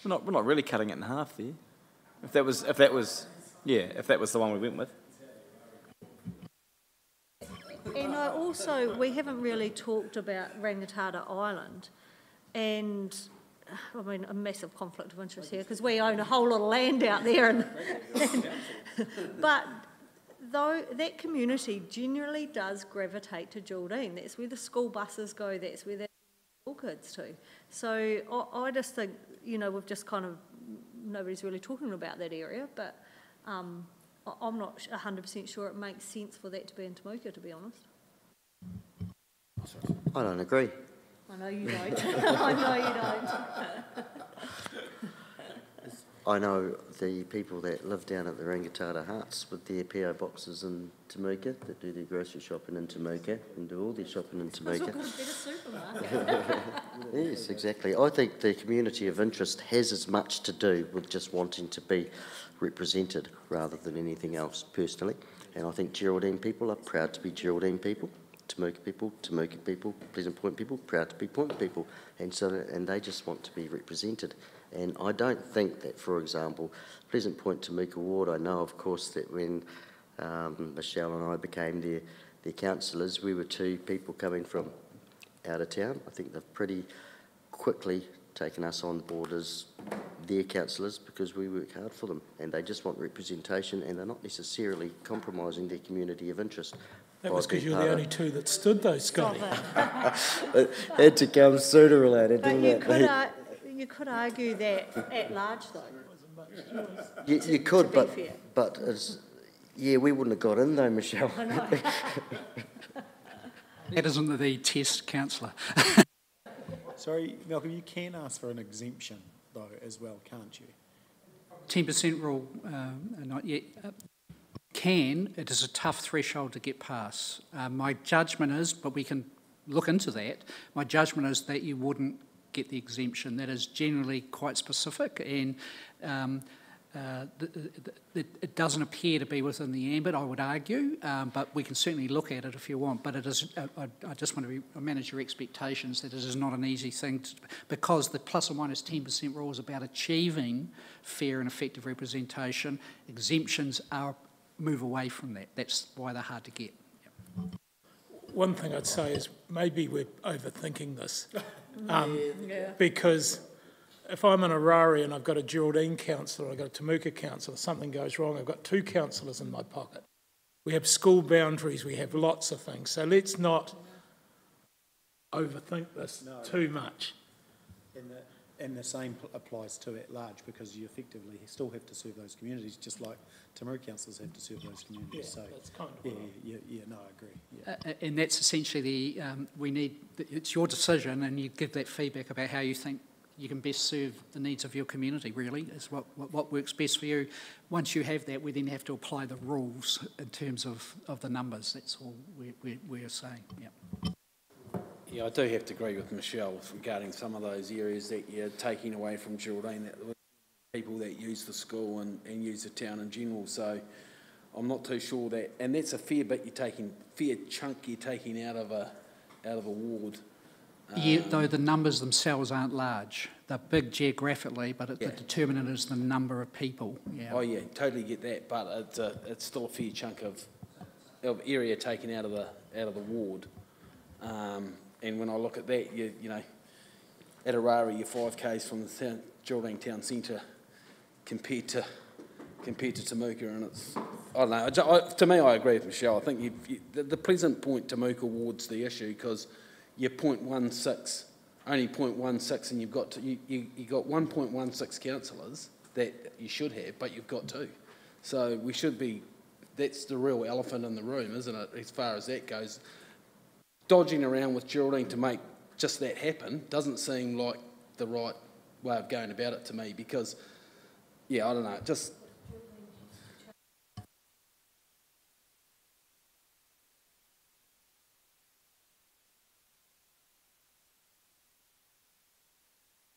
Speaker 6: No. We're not really cutting it in half there. If that was the one we went with.
Speaker 3: And we haven't really talked about Rangitata Island, and I mean a massive conflict of interest here because we own a whole lot of land out there, but though that community generally does gravitate to Geraldine. That's where the school buses go, that's where the school kids to. So I just think, we've just kind of, nobody's really talking about that area, but I'm not 100% sure it makes sense for that to be in Temuka, to be honest.
Speaker 4: I don't agree.
Speaker 3: I know you don't. I know you don't.
Speaker 4: I know the people that live down at the Rangitata huts with their PO boxes in Temuka, that do their grocery shopping in Temuka and do all their shopping in Temuka.
Speaker 3: It's all got a better supermarket.
Speaker 4: Yes, exactly. I think the community of interest has as much to do with just wanting to be represented rather than anything else, personally. And I think Geraldine people are proud to be Geraldine people, Temuka people, Pleasant Point people, proud to be Point people. And they just want to be represented. And I don't think that, for example, Pleasant Point Temuka ward, I know, of course, that when Michelle and I became their councillors, we were 2 people coming from out of town. I think they've pretty quickly taken us on board as their councillors because we work hard for them and they just want representation and they're not necessarily compromising their community of interest.
Speaker 10: That was because you're the only 2 that stood though, Scotty.
Speaker 4: It had to come sooner or later, didn't it?
Speaker 3: You could argue that at large, though.
Speaker 4: You could, but we wouldn't have got in though, Michelle.
Speaker 3: I know.
Speaker 8: That isn't the test, councillor.
Speaker 1: Sorry, Malcolm, you can ask for an exemption, though, as well, can't you?
Speaker 8: 10% rule, not yet. It is a tough threshold to get past. My judgment is, but we can look into that, my judgment is that you wouldn't get the exemption. That is generally quite specific, and it doesn't appear to be within the ambit, I would argue, but we can certainly look at it if you want. But it is, I just want to manage your expectations that it is not an easy thing, because the plus or minus 10% rule is about achieving fair and effective representation. Exemptions move away from that. That's why they're hard to get. Yep.
Speaker 10: One thing I'd say is maybe we're overthinking this, because if I'm in Ararai and I've got a Geraldine councillor, I've got a Temuka councillor, something goes wrong, I've got 2 councillors in my pocket. We have school boundaries, we have lots of things, so let's not overthink this too much.
Speaker 1: And the same applies to at large, because you effectively still have to serve those communities, just like Timaru councillors have to serve those communities.
Speaker 10: Yeah,
Speaker 1: so
Speaker 10: that's kind of
Speaker 1: no, I agree. Yeah.
Speaker 8: And that's essentially it's your decision, and you give that feedback about how you think you can best serve the needs of your community, really, is what works best for you. Once you have that, we then have to apply the rules in terms of the numbers. That's all we're saying, yeah.
Speaker 5: Yeah, I do have to agree with Michelle regarding some of those areas that you're taking away from Geraldine, that people that use the school and use the town in general. So I'm not too sure that, and that's a fair bit fair chunk you're taking out of a ward.
Speaker 8: Yeah, though the numbers themselves aren't large. They're big geographically, but the determinant is the number of people. Yeah.
Speaker 5: Oh yeah, totally get that, but it's still a fair chunk of area taken out of the ward. And when I look at that, you know, at Ararai, you're 5 k's from the Geraldine town centre compared to Temuka, and it's, I don't know. To me, I agree with Michelle. I think the present point Temuka ward's the issue, because you're 0.16, only 0.16, and you've got you got 1.16 councillors that you should have, but you've got 2. So we should be. That's the real elephant in the room, isn't it? As far as that goes. Dodging around with Geraldine to make just that happen doesn't seem like the right way of going about it to me, because, yeah, I don't know, just...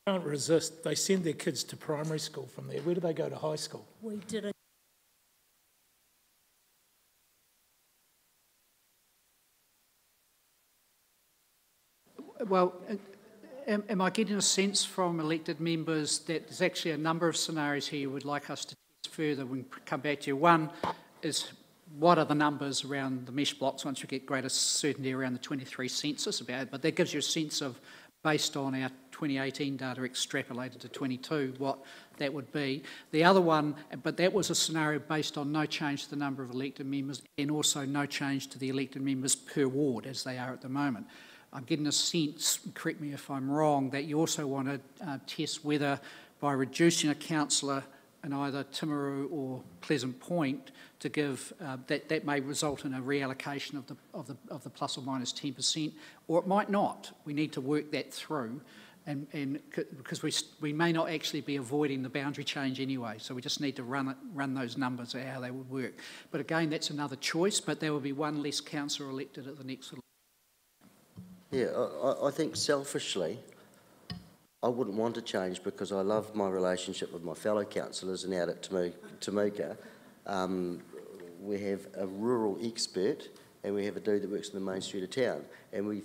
Speaker 10: Can't resist. They send their kids to primary school from there. Where do they go to high school?
Speaker 3: We didn't.
Speaker 8: Well, am I getting a sense from elected members that there's actually a number of scenarios here you would like us to test further when we come back to you? One is, what are the numbers around the mesh blocks once you get greater certainty around the 23 census about it? But that gives you a sense of, based on our 2018 data extrapolated to 22, what that would be. The other one, but that was a scenario based on no change to the number of elected members, and also no change to the elected members per ward as they are at the moment. I'm getting a sense, correct me if I'm wrong, that you also want to test whether by reducing a councillor in either Timaru or Pleasant Point to give, that may result in a reallocation of the plus or minus 10%, or it might not. We need to work that through, and because we may not actually be avoiding the boundary change anyway, so we just need to run those numbers out how they would work. But again, that's another choice, but there will be one less councillor elected at the next election.
Speaker 4: Yeah, I think selfishly, I wouldn't want to change, because I love my relationship with my fellow councillors, and out at Temuka, we have a rural expert, and we have a dude that works in the main street of town, and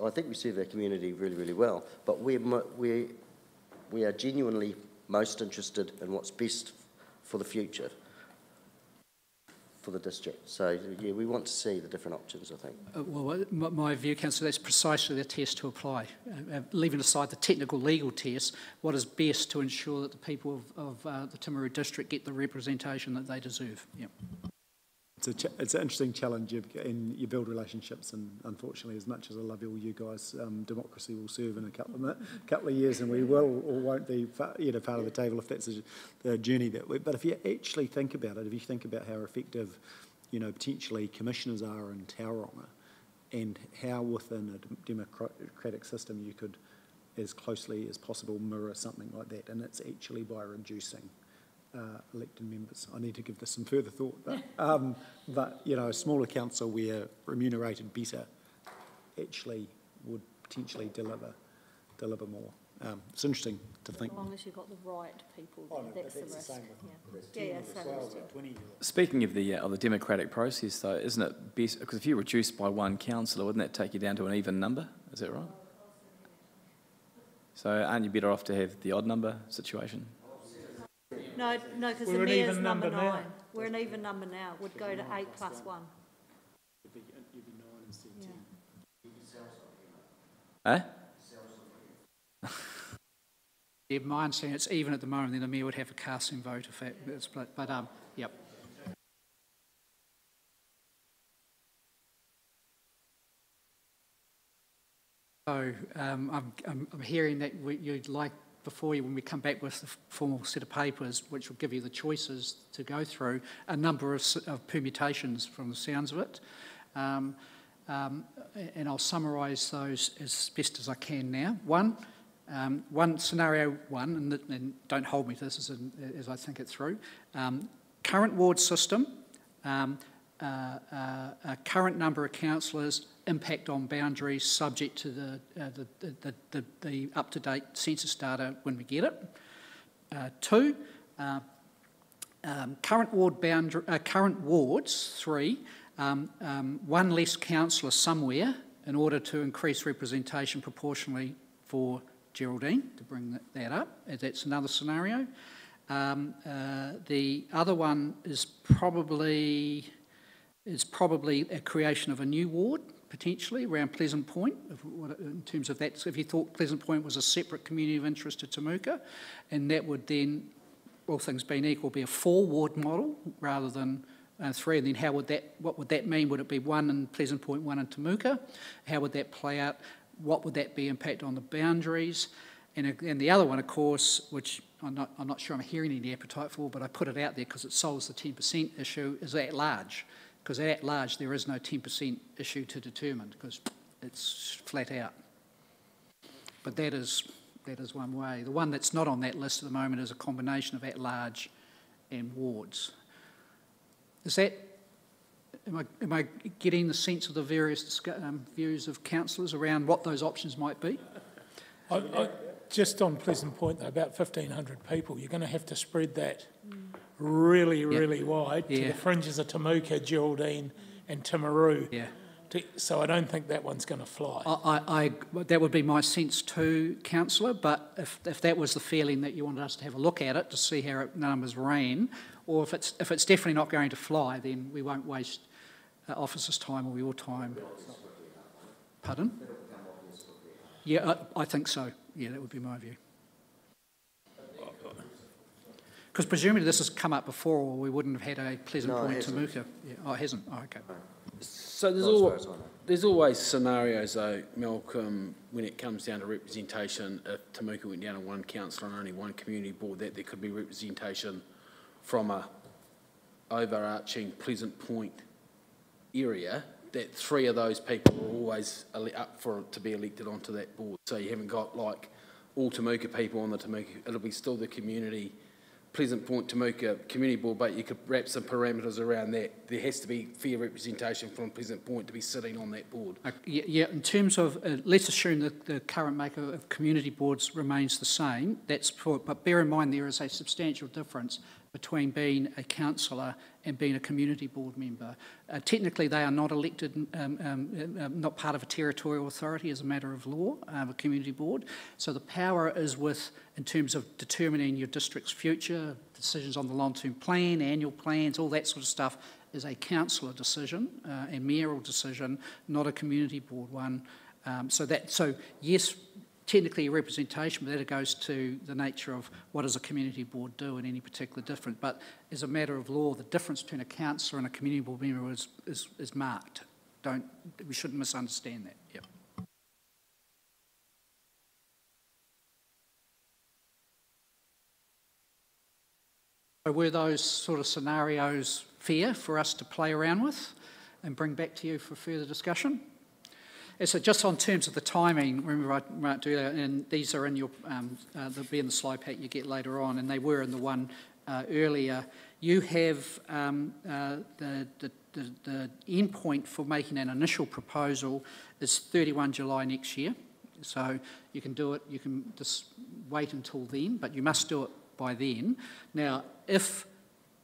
Speaker 4: I think we serve our community really, really well. But we are genuinely most interested in what's best for the future for the district. So, yeah, we want to see the different options, I think.
Speaker 8: Well, my view, Councillor, that's precisely the test to apply. Leaving aside the technical legal test, what is best to ensure that the people of the Timaru district get the representation that they deserve. Yep.
Speaker 1: It's an interesting challenge, and you build relationships, and unfortunately, as much as I love all you guys, democracy will serve in a couple of years, and we will or won't be part of the table if that's the journey that we. But if you actually think about it, if you think about how effective, potentially commissioners are in Tauranga, and how within a democratic system you could, as closely as possible, mirror something like that, and it's actually by reducing elected members. I need to give this some further thought, but you know, a smaller council where remunerated better actually would potentially deliver more. It's interesting to think.
Speaker 3: As long as you've got the right people, that's the risk.
Speaker 6: Speaking of the democratic process, though, isn't it best, because if you reduce by one councillor, wouldn't that take you down to an even number? Is that right? So aren't you better off to have the odd number situation?
Speaker 3: No, because the mayor's number 9. We're an even number now. Would go to 8 plus 1.
Speaker 1: You'd be 9 instead of 10.
Speaker 6: Eh?
Speaker 8: Yeah, my understanding it's even at the moment, then the mayor would have a casting vote if it's split. But yep. So I'm hearing that you'd like, before you, when we come back with the formal set of papers, which will give you the choices to go through, a number of permutations from the sounds of it. And I'll summarise those as best as I can now. Scenario one, and don't hold me to this as I think it through. Current ward system, current number of councillors, impact on boundaries subject to the up-to-date census data when we get it. 2, current wards. 3, one less councillor somewhere in order to increase representation proportionally for Geraldine, to bring that up. That's another scenario. The other one is probably a creation of a new ward, potentially, around Pleasant Point, in terms of that. So if you thought Pleasant Point was a separate community of interest to Temuka, and that would then, all things being equal, be a 4-ward model rather than 3, and then what would that mean? Would it be 1 in Pleasant Point, 1 in Temuka? How would that play out? What would that be impact on the boundaries? And the other one, of course, which I'm not sure I'm hearing any appetite for, but I put it out there because it solves the 10% issue, is at large. Because at large there is no 10% issue to determine because it's flat out. But that is one way. The one that's not on that list at the moment is a combination of at large and wards. Is that? Am I getting the sense of the various views of councillors around what those options might be?
Speaker 10: Just on Pleasant Point, though, about 1,500 people, you're going to have to spread that really wide to the fringes of Temuka, Geraldine and Timaru. Yeah. So I don't think that one's going to fly.
Speaker 8: That would be my sense too, councillor, but if that was the feeling that you wanted us to have a look at it to see how it numbers ran, or if it's definitely not going to fly, then we won't waste officers' time or your time. Pardon? Yeah, I think so. Yeah, that would be my view. Because presumably this has come up before, or we wouldn't have had a Pleasant Point Temuka. Yeah. Oh, it hasn't? Oh, okay.
Speaker 5: So there's always scenarios, though, Malcolm, when it comes down to representation, if Temuka went down to 1 councillor and only 1 community board, that there could be representation from a overarching Pleasant Point area, that 3 of those people are always up to be elected onto that board. So you haven't got like all Temuka people on the Temuka, it'll be still the community, Pleasant Point Temuka community board, but you could wrap some parameters around that. There has to be fair representation from Pleasant Point to be sitting on that board.
Speaker 8: Yeah, in terms of, let's assume that the current maker of community boards remains the same, but bear in mind there is a substantial difference between being a councillor and being a community board member. Technically they are not elected, not part of a territorial authority as a matter of law, a community board. So the power is in terms of determining your district's future, decisions on the long-term plan, annual plans, all that sort of stuff is a councillor decision, a mayoral decision, not a community board one. So yes, technically a representation, but that goes to the nature of what does a community board do in any particular different. But as a matter of law, the difference between a councillor and a community board member is marked. We shouldn't misunderstand that. Yep. So were those sort of scenarios fair for us to play around with and bring back to you for further discussion? So just on terms of the timing, remember I marked earlier, and these are in your, they'll be in the slide pack you get later on, and they were in the one earlier. You have the end point for making an initial proposal is 31 July next year. So you can do it, you can just wait until then, but you must do it by then. Now, if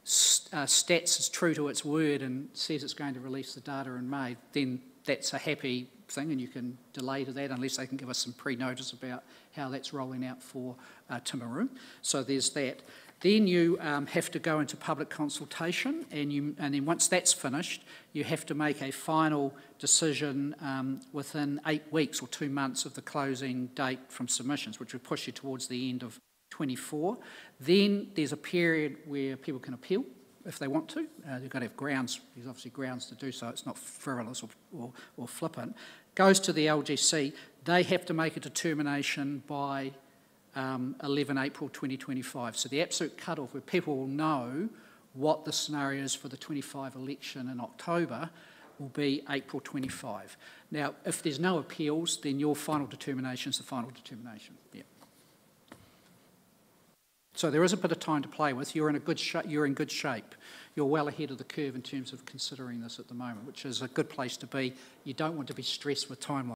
Speaker 8: Stats is true to its word and says it's going to release the data in May, then that's a happy thing, and you can delay to that unless they can give us some pre-notice about how that's rolling out for Timaru. So there's that. Then you have to go into public consultation, and then once that's finished, you have to make a final decision within 8 weeks or 2 months of the closing date from submissions, which would push you towards the end of 24. Then there's a period where people can appeal if they want to. They've got to have grounds. There's obviously grounds to do so. It's not frivolous or flippant. Goes to the LGC. They have to make a determination by 11 April 2025. So the absolute cut-off where people will know what the scenario is for the 25 election in October will be April 25. Now, if there's no appeals, then your final determination is the final determination. Yeah. So there is a bit of time to play with. You're in good shape. You're well ahead of the curve in terms of considering this at the moment, which is a good place to be. You don't want to be stressed with timelines.